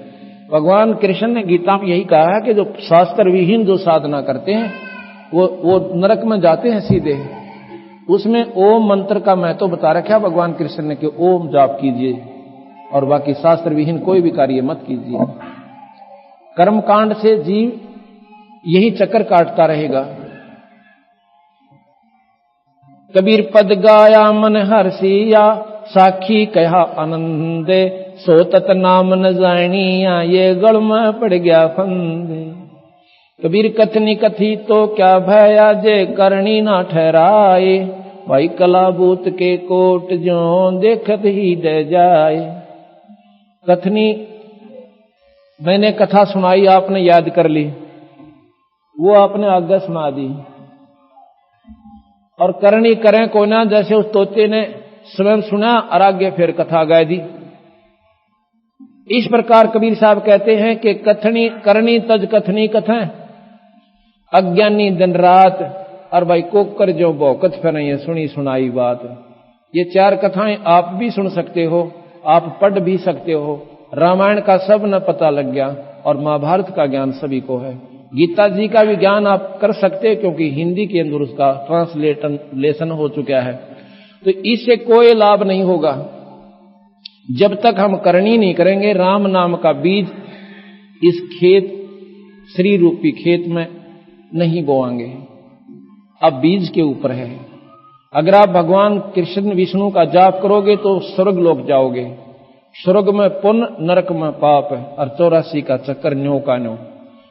भगवान कृष्ण ने गीता में यही कहा है कि जो शास्त्र विहीन जो साधना करते हैं वो नरक में जाते हैं सीधे। उसमें ओम मंत्र का महत्व बता रखा है भगवान कृष्ण ने कि ओम जाप कीजिए और बाकी शास्त्र विहीन कोई भी कार्य मत कीजिए। कर्मकांड से जीव यही चक्कर काटता रहेगा। कबीर पद गाया मन हर्षिया, साखी कहा आनंदे, सो तत नाम न जानिया, ये गढ़ में पड़ गया फंदे। कबीर कथनी कथी तो क्या भया, जे करनी ना ठहराए, भाई कलाबूत के कोट जो देखत ही डे जाए। कथनी मैंने कथा सुनाई, आपने याद कर ली, वो आपने आगे सुना दी, और करनी करें को ना, जैसे उस तोते ने स्वयं सुना और आगे फिर कथा गा दी। इस प्रकार कबीर साहब कहते हैं कि कथनी करनी तज कथनी कथें, अज्ञानी दिन रात, और भाई कोकर जो भौकत फिर ये सुनी सुनाई बात। ये चार कथाएं आप भी सुन सकते हो, आप पढ़ भी सकते हो। रामायण का सब न पता लग गया, और महाभारत का ज्ञान सभी को है। गीता जी का भी ज्ञान आप कर सकते हैं, क्योंकि हिंदी के अंदर उसका ट्रांसलेशन हो चुका है। तो इससे कोई लाभ नहीं होगा जब तक हम करनी नहीं करेंगे, राम नाम का बीज इस खेत श्री रूपी खेत में नहीं बोएंगे। अब बीज के ऊपर है। अगर आप भगवान कृष्ण विष्णु का जाप करोगे तो स्वर्ग लोक जाओगे। स्वर्ग में पुण्य, नरक में पाप, और 84 का चक्कर न्यो का न्यो।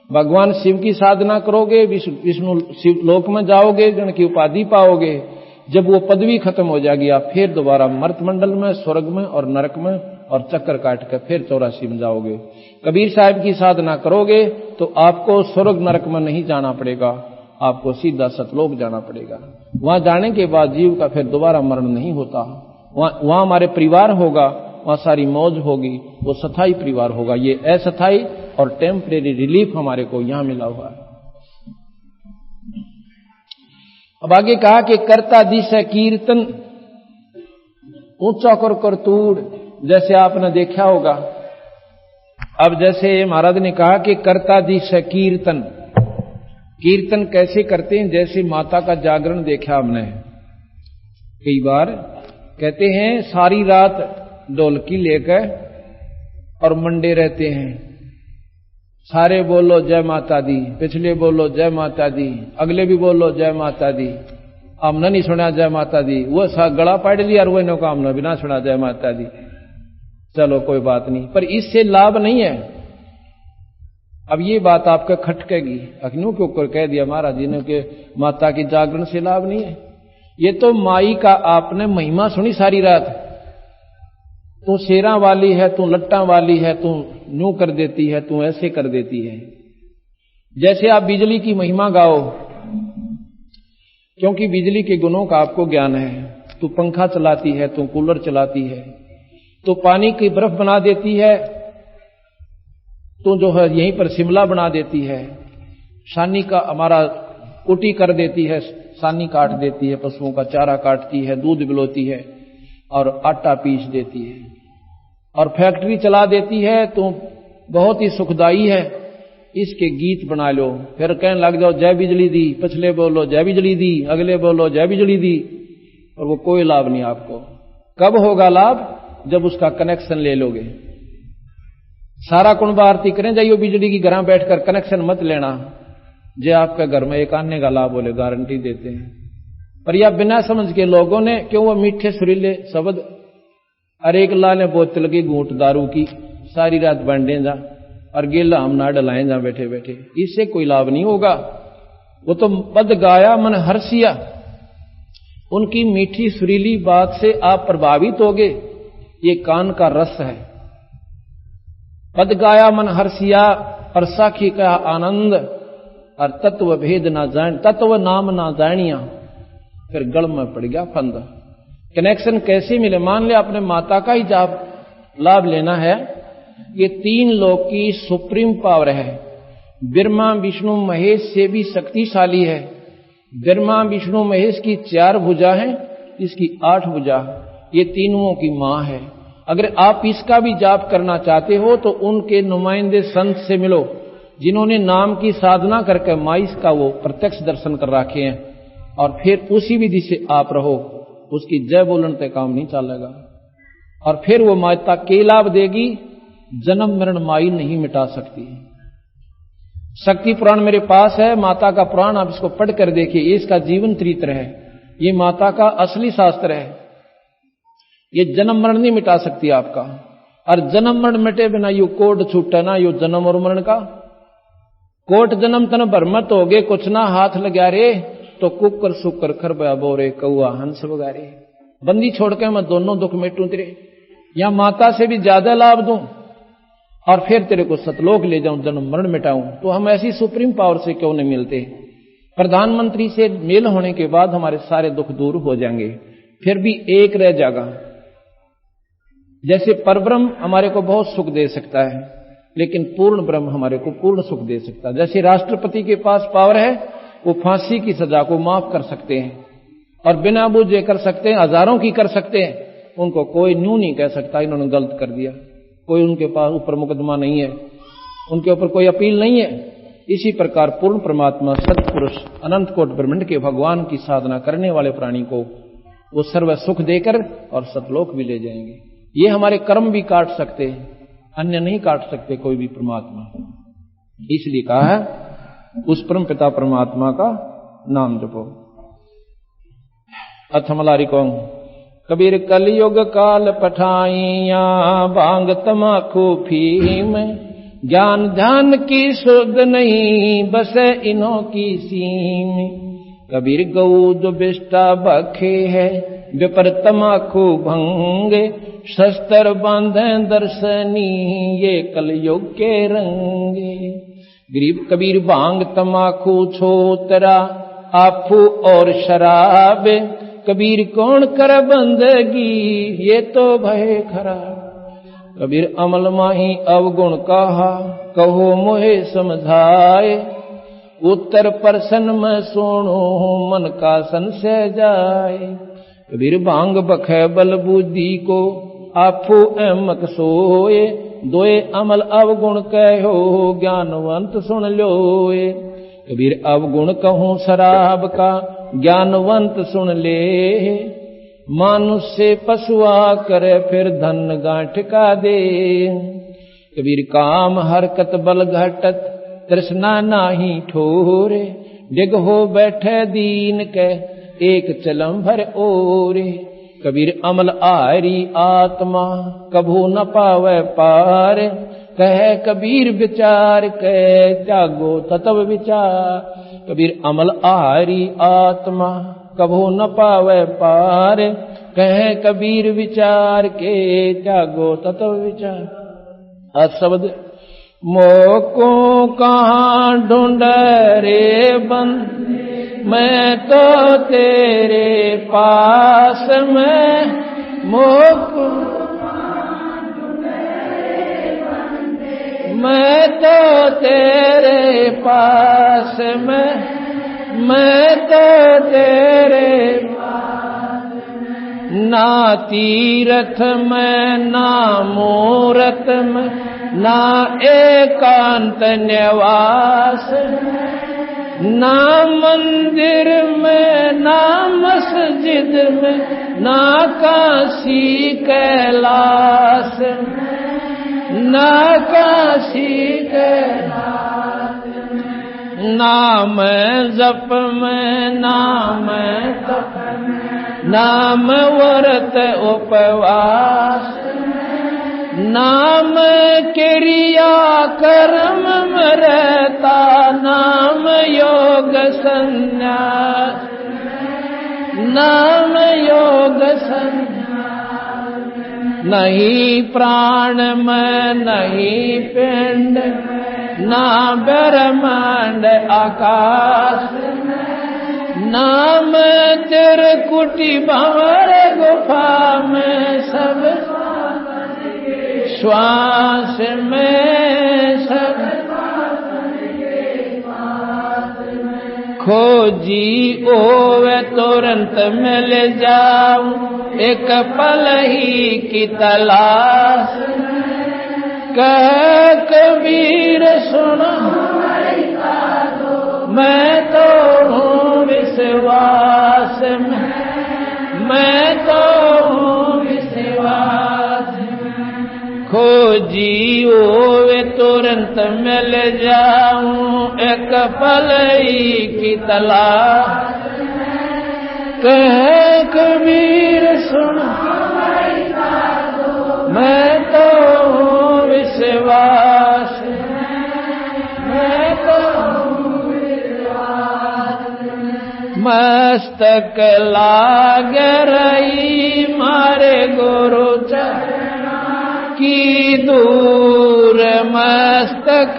भगवान शिव की साधना करोगे, विष्णु शिव लोक में जाओगे, जिनकी उपाधि पाओगे। जब वो पदवी खत्म हो जाएगी, आप फिर दोबारा मर्त मंडल में, स्वर्ग में और नरक में, और चक्कर काट कर फिर 84 में जाओगे। कबीर साहब की साधना करोगे तो आपको स्वर्ग नरक में नहीं जाना पड़ेगा, आपको सीधा सतलोक जाना पड़ेगा। वहां जाने के बाद जीव का फिर दोबारा मरण नहीं होता। वहां हमारे परिवार होगा, वहां सारी मौज होगी, वो स्थायी परिवार होगा। ये अस्थायी और टेम्परेरी रिलीफ हमारे को यहां मिला हुआ है। अब आगे कहा कि कर्ता दिशा कीर्तन ऊंचा कर तूड़, जैसे आपने देखा होगा। अब जैसे महाराज ने कहा कि कर्ता दिशा कीर्तन, कीर्तन कैसे करते हैं? जैसे माता का जागरण देखा हमने कई बार। कहते हैं सारी रात ढोलकी लेकर और मंडे रहते हैं, सारे बोलो जय माता दी, पिछले बोलो जय माता दी, अगले भी बोलो जय माता दी। हमने नहीं सुना जय माता दी, वो गला पाड़ लिया और वो इन्हों का हमने बिना सुना जय माता दी। चलो कोई बात नहीं, पर इससे लाभ नहीं है। अब ये बात आपका खटकेगी, अखनू के ऊपर कह दिया महाराज जी ने कि माता की जागरण से लाभ नहीं है। ये तो माई का आपने महिमा सुनी सारी रात। तू शेरा वाली है, तू लट्टा वाली है, तू न्यू कर देती है, तू ऐसे कर देती है। जैसे आप बिजली की महिमा गाओ, क्योंकि बिजली के गुणों का आपको ज्ञान है। तू पंखा चलाती है, तू कूलर चलाती है, तो पानी की बर्फ बना देती है, तो जो है यहीं पर शिमला बना देती है, सानी का हमारा कुटी कर देती है, सानी काट देती है, पशुओं का चारा काटती है, दूध बिलोती है और आटा पीस देती है, और फैक्ट्री चला देती है। तो बहुत ही सुखदाई है, इसके गीत बना लो, फिर कहने लग जाओ जय बिजली दी, पिछले बोलो जय बिजली दी, अगले बोलो जय बिजली दी, और वो कोई लाभ नहीं आपको। कब होगा लाभ? जब उसका कनेक्शन ले लोगे। सारा कुंभ आरती करें जाइयो बिजली की, घर बैठकर कनेक्शन मत लेना। जो आपके घर में एक आने का लाभ बोले गारंटी देते हैं। पर यह बिना समझ के लोगों ने, क्यों वो मीठे सुरीले शब्द, अरे एक लाल बोतल की घूंट दारू की, सारी रात बांटे जा और गेला हम ना डलाए जा बैठे बैठे, इससे कोई लाभ नहीं होगा। वो तो पद गाया मन हर्षिया, उनकी मीठी सुरीली बात से आप प्रभावित होगे, ये कान का रस है। पद गाया मन हर्षिया, और साखी का आनंद, और तत्व भेद ना जान, तत्व नाम ना जानिया, फिर गल में पड़ गया फंद। कनेक्शन कैसे मिले? मान ले अपने माता का ही जाप लाभ लेना है। ये 3 लोक की सुप्रीम पावर है, ब्रह्मा विष्णु महेश से भी शक्तिशाली है। ब्रह्मा विष्णु महेश की 4 भुजा है, इसकी 8 भुजा, ये तीनों की मां है। अगर आप इसका भी जाप करना चाहते हो तो उनके नुमाइंदे संत से मिलो, जिन्होंने नाम की साधना करके माई का वो प्रत्यक्ष दर्शन कर रखे हैं, और फिर उसी विधि से आप रहो। उसकी जय बोलन पे काम नहीं चलेगा, और फिर वो माता के लाभ देगी। जन्म मरण माई नहीं मिटा सकती। शक्ति पुराण मेरे पास है, माता का पुराण, आप इसको पढ़ कर देखिए, इसका जीवन चरित्र है। ये माता का असली शास्त्र है। ये जन्म मरण नहीं मिटा सकती आपका, और जन्म मरण मिटे बिना यू कोट छूटे ना, यू जन्म और मरण का। कोट जन्म तन भरमत हो गए, कुछ ना हाथ लगा रे, तो कुकर सुकर खरबा बोरे कौआ हंस वगारे। बंदी छोड़ के मैं दोनों दुख मिटूं तेरे, या माता से भी ज्यादा लाभ दूं और फिर तेरे को सतलोक ले जाऊं, जन्म मरण मिटाऊं। तो हम ऐसी सुप्रीम पावर से क्यों नहीं मिलते? प्रधानमंत्री से मेल होने के बाद हमारे सारे दुख दूर हो जाएंगे। फिर भी एक रह जाएगा। जैसे परब्रह्म हमारे को बहुत सुख दे सकता है, लेकिन पूर्ण ब्रह्म हमारे को पूर्ण सुख दे सकता है। जैसे राष्ट्रपति के पास पावर है, वो फांसी की सजा को माफ कर सकते हैं और बिना बूझे कर सकते हैं, हजारों की कर सकते हैं। उनको कोई न्यू नहीं कह सकता इन्होंने गलत कर दिया। कोई उनके पास ऊपर मुकदमा नहीं है, उनके ऊपर कोई अपील नहीं है। इसी प्रकार पूर्ण परमात्मा सत्पुरुष अनंत कोट ब्रह्मांड के भगवान की साधना करने वाले प्राणी को वो सर्व सुख देकर और सतलोक भी ले जाएंगे। ये हमारे कर्म भी काट सकते हैं, अन्य नहीं काट सकते कोई भी परमात्मा। इसलिए कहा है उस परम पिता परमात्मा का नाम जपो। अथमलारी कौन कबीर कलयुग काल पठाइया, भांग तमाकू फीम, ज्ञान ध्यान की सुध नहीं, बस इन्हों की सीम। कबीर गऊ जो बिष्टा बखे है, विपर तमाकू भंगे, शस्त्र बांधे दर्शनी, ये कलयुग के रंगे। गरीब कबीर भांग तमाकू छोतरा, आफू और शराब, कबीर कौन कर बंदगी, ये तो भय खराब। कबीर अमल माही अवगुण कहा, कहो मोहे समझाए, उत्तर प्रश्न में सुनो, मन का संशय जाए। कबीर भांग बखे बल बुद्धि को, आफू अहमक सोए, दोए अमल अवगुण कहो, ज्ञानवंत सुन लोए। कबीर अवगुण कहूं शराब का, ज्ञानवंत सुन ले, मानुष से पशुआ करे फिर धन गांठ का दे। कबीर काम हरकत बल घटत, तृष्णा नाही ठोरे, डिग हो बैठे दीन के, एक चलम भर ओरे। कबीर अमल आरी आत्मा, कभू न पावे पार, कहे कबीर विचार के, जागो ततव विचार। कबीर अमल आरी आत्मा, कभू न पावे पार, कहे कबीर विचार के, जागो ततव विचार। शब्द मोको कहाँ ढूंढ रे बंदे, मैं तो तेरे पास में। मोको मैं तो तेरे पास में, मैं तो तेरे पास में। ना तीरथ में ना मूरत में, ना एकांत निवास, ना मंदिर में ना मस्जिद में, ना काशी कैलाश में, ना काशी कैलाश में। नाम जप में नाम तप में, नाम व्रत उपवास, नाम क्रिया कर्म में रहता, नाम योग संन्यास, नाम योग संन्यास। नहीं प्राण में नहीं पिंड, ना ब्रह्मांड आकाश, नाम त्रिकुटी भंवर गुफा में, सब श्वास में सब। खोजी ओवे तुरंत मिल जाऊं, एक पल ही की तलाश। कह कबीर सुनो मैं तो हूँ विश्वास में, मैं तो हूँ विश्वास में। खोजी ओवे तुरंत मिल जाऊं, एक पल ही की तलाश। कह कबीर सुनो मैं तो हूँ विश्वास, मैं तो हूँ विश्वास। मस्तक लाग रही मारे गुरु चरण की दूर, मस्तक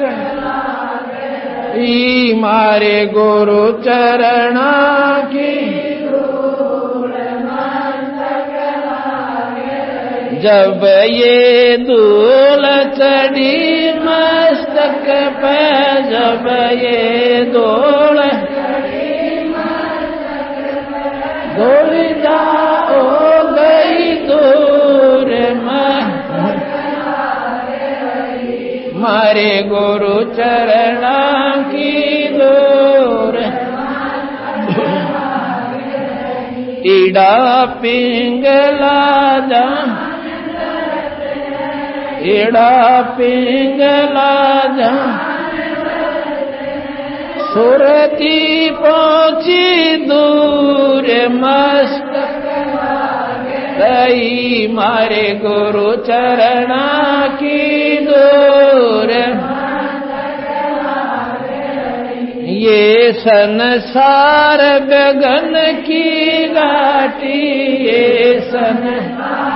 मारे गुरु चरण की दूर, मस्तक लागे। जब ये धूल चढ़ी मस्तक पे, जब ये धूल धूल जाओ गई दूर, मारे गुरु चरण की दूर। ईड़ा पिंगला जा, ईड़ा पिंगला जा, सुरती पहुंची दूर, मस्तक गई मारे गुरु चरण की दूर। ये संसार गगन की घाटी, ये संसार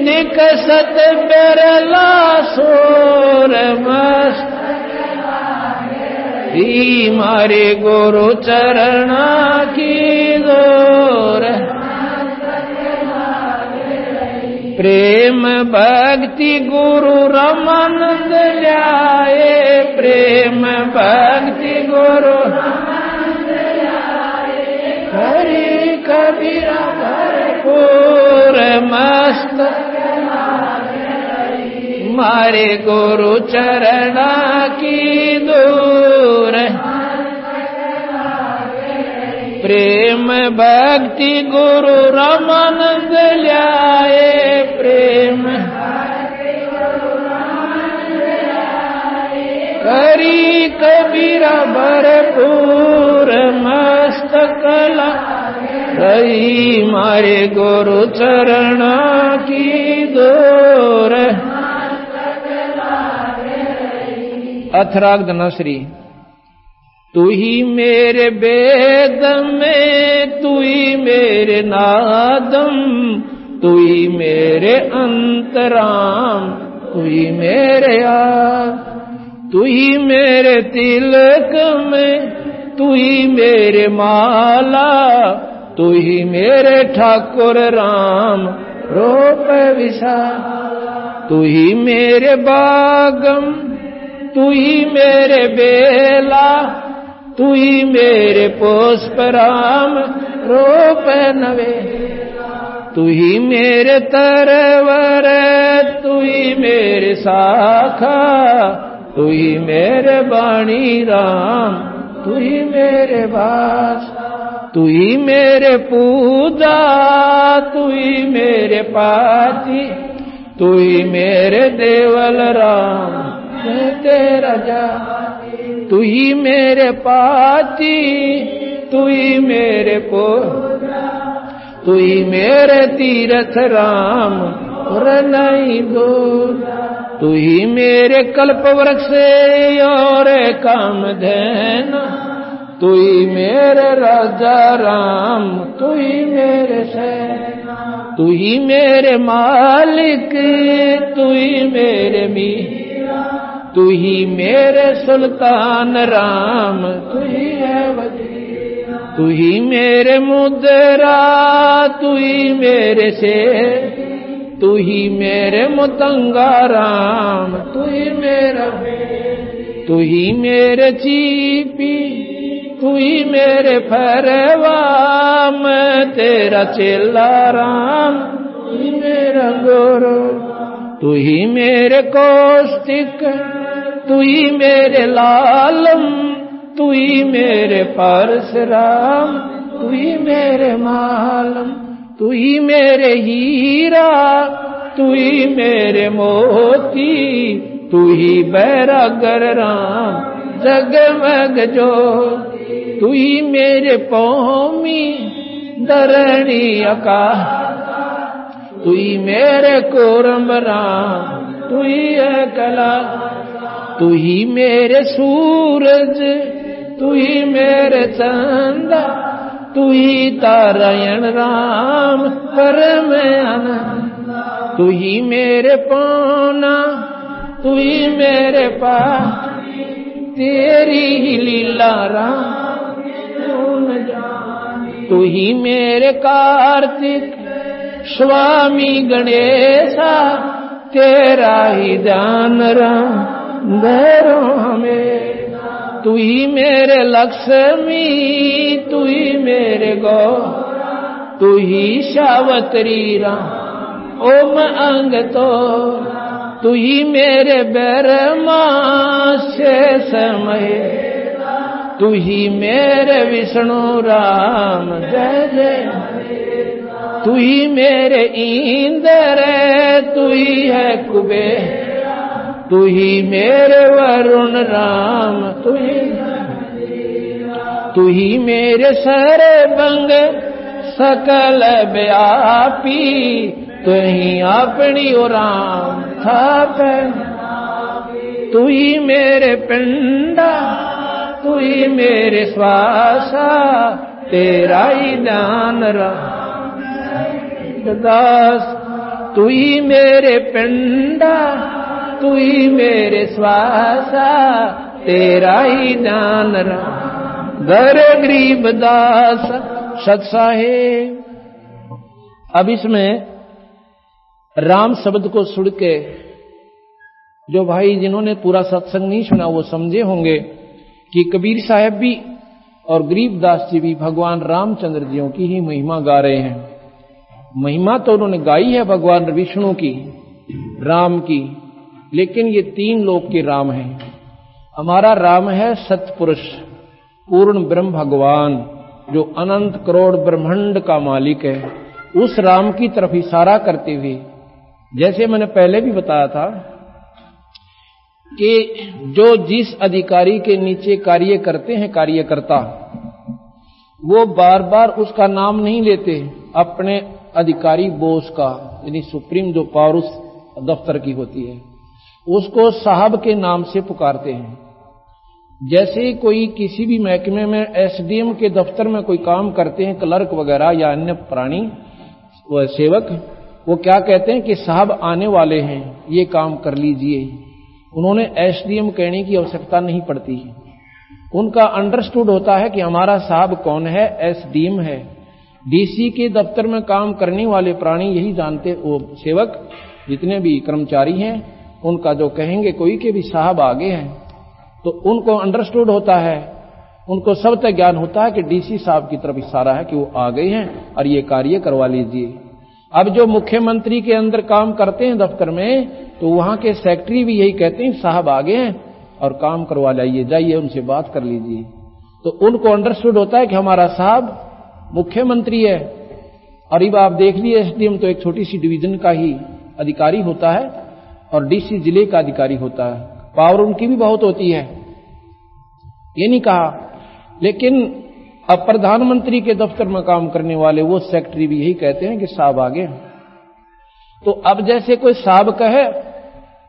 निकसत बिरला सोर, मस्त मारे गुरु चरण की दूर। प्रेम भक्ति गुरु रामानंद ल्याए, प्रेम भक्ति गुरु हरि कबीरा भरपूर, मस्त मारे गुरु चरण की दूर। प्रेम भक्ति गुरु रामानंद ल्याए, प्रेम करी कबीरा भरपूर, मस्तक रही मारे गुरु चरण की दूर। अथराग धनश्री। तू ही मेरे वेद में, तू ही मेरे नादम, तू ही मेरे अंतराम, तू ही मेरे आप, तू ही मेरे तिलक में, तू ही मेरे माला, तू ही मेरे ठाकुर राम रूप विशाल, तू ही मेरे बागम, तू ही मेरे बेला, तू ही मेरे पुष्प राम रूप नवे, तू ही मेरे तरवर, तू ही मेरे शाखा, तू ही मेरे बाणी राम, तू ही मेरे बास, तू ही मेरे पूजा, तू ही मेरे पाती, तू ही मेरे देवल राम मैं तेरा जा, तू ही मेरे पाती, तू ही मेरे पो, तू ही मेरे तीरथ राम और नहीं दूर, तू ही मेरे कल्प वृक्ष और कामधेन, तू ही मेरे राजा राम, तू ही मेरे सेना, तू ही मेरे मालिक, तू ही मेरे मीरा, तू ही मेरे सुल्तान राम, तू ही है वजीर, तू ही मेरे मुद्रा, तू ही मेरे शेर, तू ही मेरे मुतंगा राम, तू ही मेरा, तू ही मेरे चीपी, तू ही मेरे फरवा, मैं तेरा चेला राम, तू ही मेरा गुरु, तू ही मेरे कौस्तिक, तू ही मेरे लालम, तू ही मेरे परशुराम, तू ही मेरे मालम, तू ही मेरे हीरा, तू ही मेरे मोती, तू ही बैरागर राम जगमग ज्योति, तू ही मेरे पौमी धरणी आकाश, तू ही मेरे कोरम राम, तू ही है कला, तू ही मेरे सूरज, तू ही मेरे चंदा, तू ही तारायण राम परम आनंद, तू ही मेरे पौना, तू ही मेरे पानी, तेरी ही लीला राम तू न जानी, तू ही मेरे कार्तिक स्वामी गणेशा, तेरा ही ध्यान राम धरो हमें, तू ही मेरे लक्ष्मी, तू ही मेरे गौ, तू ही सावत्री राम ओम अंग तो, तू ही मेरे ब्रह्मा से समय, तू ही मेरे विष्णु राम जय जय, तू ही मेरे इंद्र, तू ही है कुबेर, तू ही मेरे वरुण राम, तू ही मेरे सरबंग सकल व्यापी, तू ही अपनी ओ राम थाप, तू ही मेरे पिंडा, तू ही मेरे श्वासा, तेरा ही ध्यान राम दास, तू ही मेरे पिंडा, तू ही मेरे श्वासा, तेरा ही ध्यान राम धर गरीब दास सत साहेब। अब इसमें राम शब्द को सुन के जो भाई जिन्होंने पूरा सत्संग नहीं सुना वो समझे होंगे कि कबीर साहब भी और गरीबदास जी भी भगवान रामचंद्र जियों की ही महिमा गा रहे हैं। महिमा तो उन्होंने गाई है भगवान विष्णु की, राम की, लेकिन ये तीन लोक के राम हैं। हमारा राम है सतपुरुष पूर्ण ब्रह्म भगवान जो अनंत करोड़ ब्रह्मांड का मालिक है। उस राम की तरफ इशारा करते हुए, जैसे मैंने पहले भी बताया था कि जो जिस अधिकारी के नीचे कार्य करते हैं कार्यकर्ता, वो बार बार उसका नाम नहीं लेते, अपने अधिकारी बॉस का, यानी सुप्रीम जो पावर उस दफ्तर की होती है उसको साहब के नाम से पुकारते हैं। जैसे कोई किसी भी महकमे में एसडीएम के दफ्तर में कोई काम करते हैं, क्लर्क वगैरह या अन्य प्राणी सेवक, वो क्या कहते हैं कि साहब आने वाले हैं, ये काम कर लीजिए। उन्होंने एसडीएम कहने की आवश्यकता नहीं पड़ती है, उनका अंडरस्टूड होता है कि हमारा साहब कौन है, एसडीएम है। डीसी के दफ्तर में काम करने वाले प्राणी यही जानते, वो सेवक जितने भी कर्मचारी हैं उनका जो कहेंगे कोई के भी साहब आगे हैं, तो उनको अंडरस्टूड होता है, उनको सब तक ज्ञान होता है कि डीसी साहब की तरफ इशारा है कि वो आ गए हैं और ये कार्य करवा लीजिए। अब जो मुख्यमंत्री के अंदर काम करते हैं दफ्तर में, तो वहां के सेक्रेटरी भी यही कहते हैं साहब आ गए हैं और काम करवा लाइए, जाइए उनसे बात कर लीजिए। तो उनको अंडरस्टूड होता है कि हमारा साहब मुख्यमंत्री है। और अब आप देख लिए एसडीएम तो एक छोटी सी डिवीजन का ही अधिकारी होता है और डीसी जिले का अधिकारी होता है, पावर उनकी भी बहुत होती है, ये नहीं कहा। लेकिन अब प्रधानमंत्री के दफ्तर में काम करने वाले वो सेक्रेटरी भी यही कहते हैं कि साहब आगे। तो अब जैसे कोई साहब कहे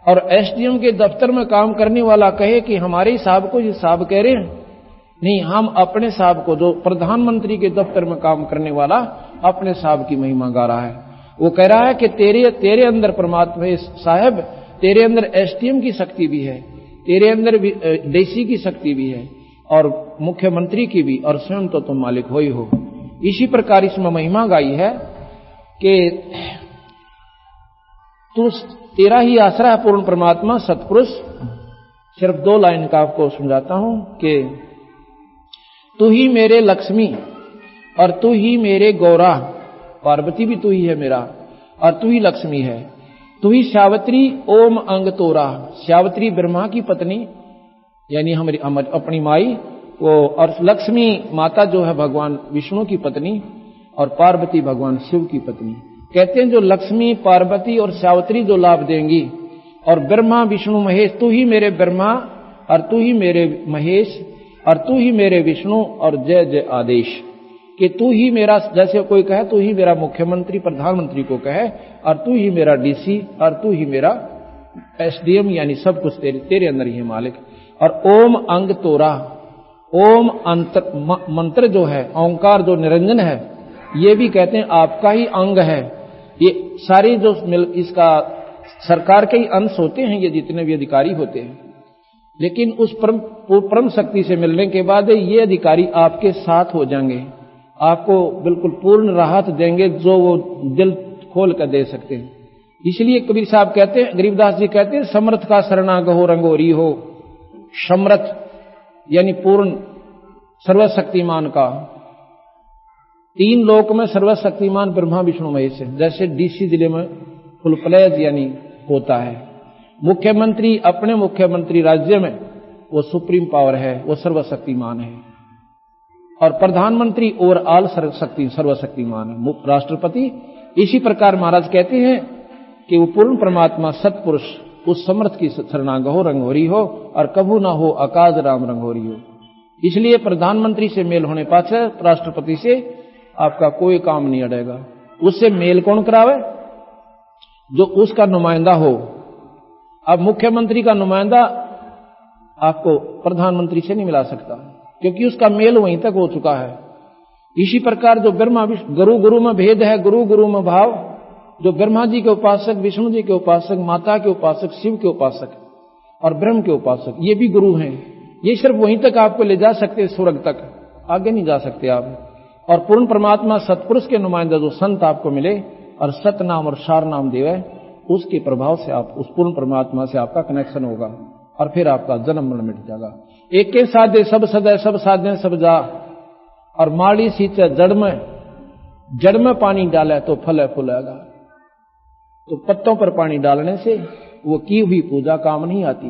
और एसडीएम के दफ्तर में काम करने वाला कहे कि हमारे ही साहब को ये साहब कह रहे हैं, नहीं, हम अपने साहब को, जो प्रधानमंत्री के दफ्तर में काम करने वाला अपने साहब की महिमा गा रहा है, वो कह रहा है कि तेरे अंदर परमात्मा साहब, तेरे अंदर एसडीएम की शक्ति भी है, तेरे अंदर डीसी की शक्ति भी है और मुख्यमंत्री की भी, और स्वयं तो तुम मालिक हो ही हो। इसी प्रकार इसमें महिमा गाई है कि तू, तेरा ही आसरा है पूर्ण परमात्मा सतपुरुष। सिर्फ 2 लाइन का आपको समझाता हूं कि तू ही मेरे लक्ष्मी और तू ही मेरे गौरा, पार्वती भी तू ही है मेरा और तू ही लक्ष्मी है, तू ही सावित्री ओम अंग तोरा। सावित्री ब्रह्मा की पत्नी यानी हमारी अपनी माई वो, और लक्ष्मी माता जो है भगवान विष्णु की पत्नी और पार्वती भगवान शिव की पत्नी। कहते हैं जो लक्ष्मी पार्वती और सावित्री जो लाभ देंगी, और ब्रह्मा विष्णु महेश, तू ही मेरे ब्रह्मा और तू ही मेरे महेश और तू ही मेरे विष्णु, और जय जय आदेश कि तू ही मेरा, जैसे कोई कहे तू ही मेरा मुख्यमंत्री प्रधानमंत्री को कहे, और तू ही मेरा डीसी और तू ही मेरा एसडीएम, यानी सब कुछ तेरे अंदर ही है मालिक। और ओम अंग तोरा, ओम मंत्र जो है, ओंकार जो निरंजन है, ये भी कहते हैं आपका ही अंग है। ये सारी जो इसका सरकार के ही अंश होते हैं, ये जितने भी अधिकारी होते हैं, लेकिन उस परम शक्ति से मिलने के बाद ये अधिकारी आपके साथ हो जाएंगे, आपको बिल्कुल पूर्ण राहत देंगे जो वो दिल खोल कर दे सकते हैं। इसलिए कबीर साहब कहते हैं, गरीबदास जी कहते हैं, समर्थ का शरणागत हो रंगोरी हो। समर्थ यानी पूर्ण सर्वशक्तिमान का, तीन लोक में सर्वशक्तिमान ब्रह्मा विष्णु महेश है। जैसे डीसी जिले में फुल प्लेज यानी होता है, मुख्यमंत्री अपने मुख्यमंत्री राज्य में वो सुप्रीम पावर है, वो सर्वशक्तिमान है, और प्रधानमंत्री ओवरऑल सर्वशक्तिमान है, राष्ट्रपति। इसी प्रकार महाराज कहते हैं कि वो पूर्ण परमात्मा सतपुरुष उस समर्थ की शरणागत हो रंगोरी हो, और कभू ना हो आकाश राम रंगोरी हो। इसलिए प्रधानमंत्री से मेल होने पाछे राष्ट्रपति से आपका कोई काम नहीं अड़ेगा। उससे मेल कौन करावे? जो उसका नुमाइंदा हो। अब मुख्यमंत्री का नुमाइंदा आपको प्रधानमंत्री से नहीं मिला सकता, क्योंकि उसका मेल वहीं तक हो चुका है। इसी प्रकार जो ब्रह्मा गुरु गुरु में भेद है, गुरु गुरु में भाव। जो ब्रह्मा जी के उपासक, विष्णु जी के उपासक, माता के उपासक, शिव के उपासक और ब्रह्म के उपासक, ये भी गुरु हैं। ये सिर्फ वहीं तक आपको ले जा सकते, स्वर्ग तक, आगे नहीं जा सकते आप। और पूर्ण परमात्मा सतपुरुष के नुमाइंदा जो संत आपको मिले और सत नाम और सार नाम देवे, उसके प्रभाव से आप उस पूर्ण परमात्मा से आपका कनेक्शन होगा, और फिर आपका जन्म मरण मिट जाएगा। एक के साधे सब सदै, सब साधे सब जा, और माली सींचे जड़ में पानी डाले तो फल फूलेगा। तो पत्तों पर पानी डालने से वो की हुई पूजा काम नहीं आती।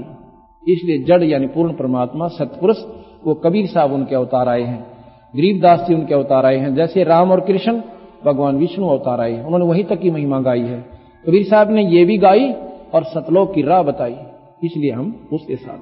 इसलिए जड़ यानी पूर्ण परमात्मा सतपुरुष, वो कबीर साहब उनके अवतार आए हैं, गरीबदास जी उनके अवतार आए हैं। जैसे राम और कृष्ण भगवान विष्णु अवतार आए हैं, उन्होंने वहीं तक की महिमा गाई है। कबीर साहब ने ये भी गाई और सतलोक की राह बताई, इसलिए हम उसके साथ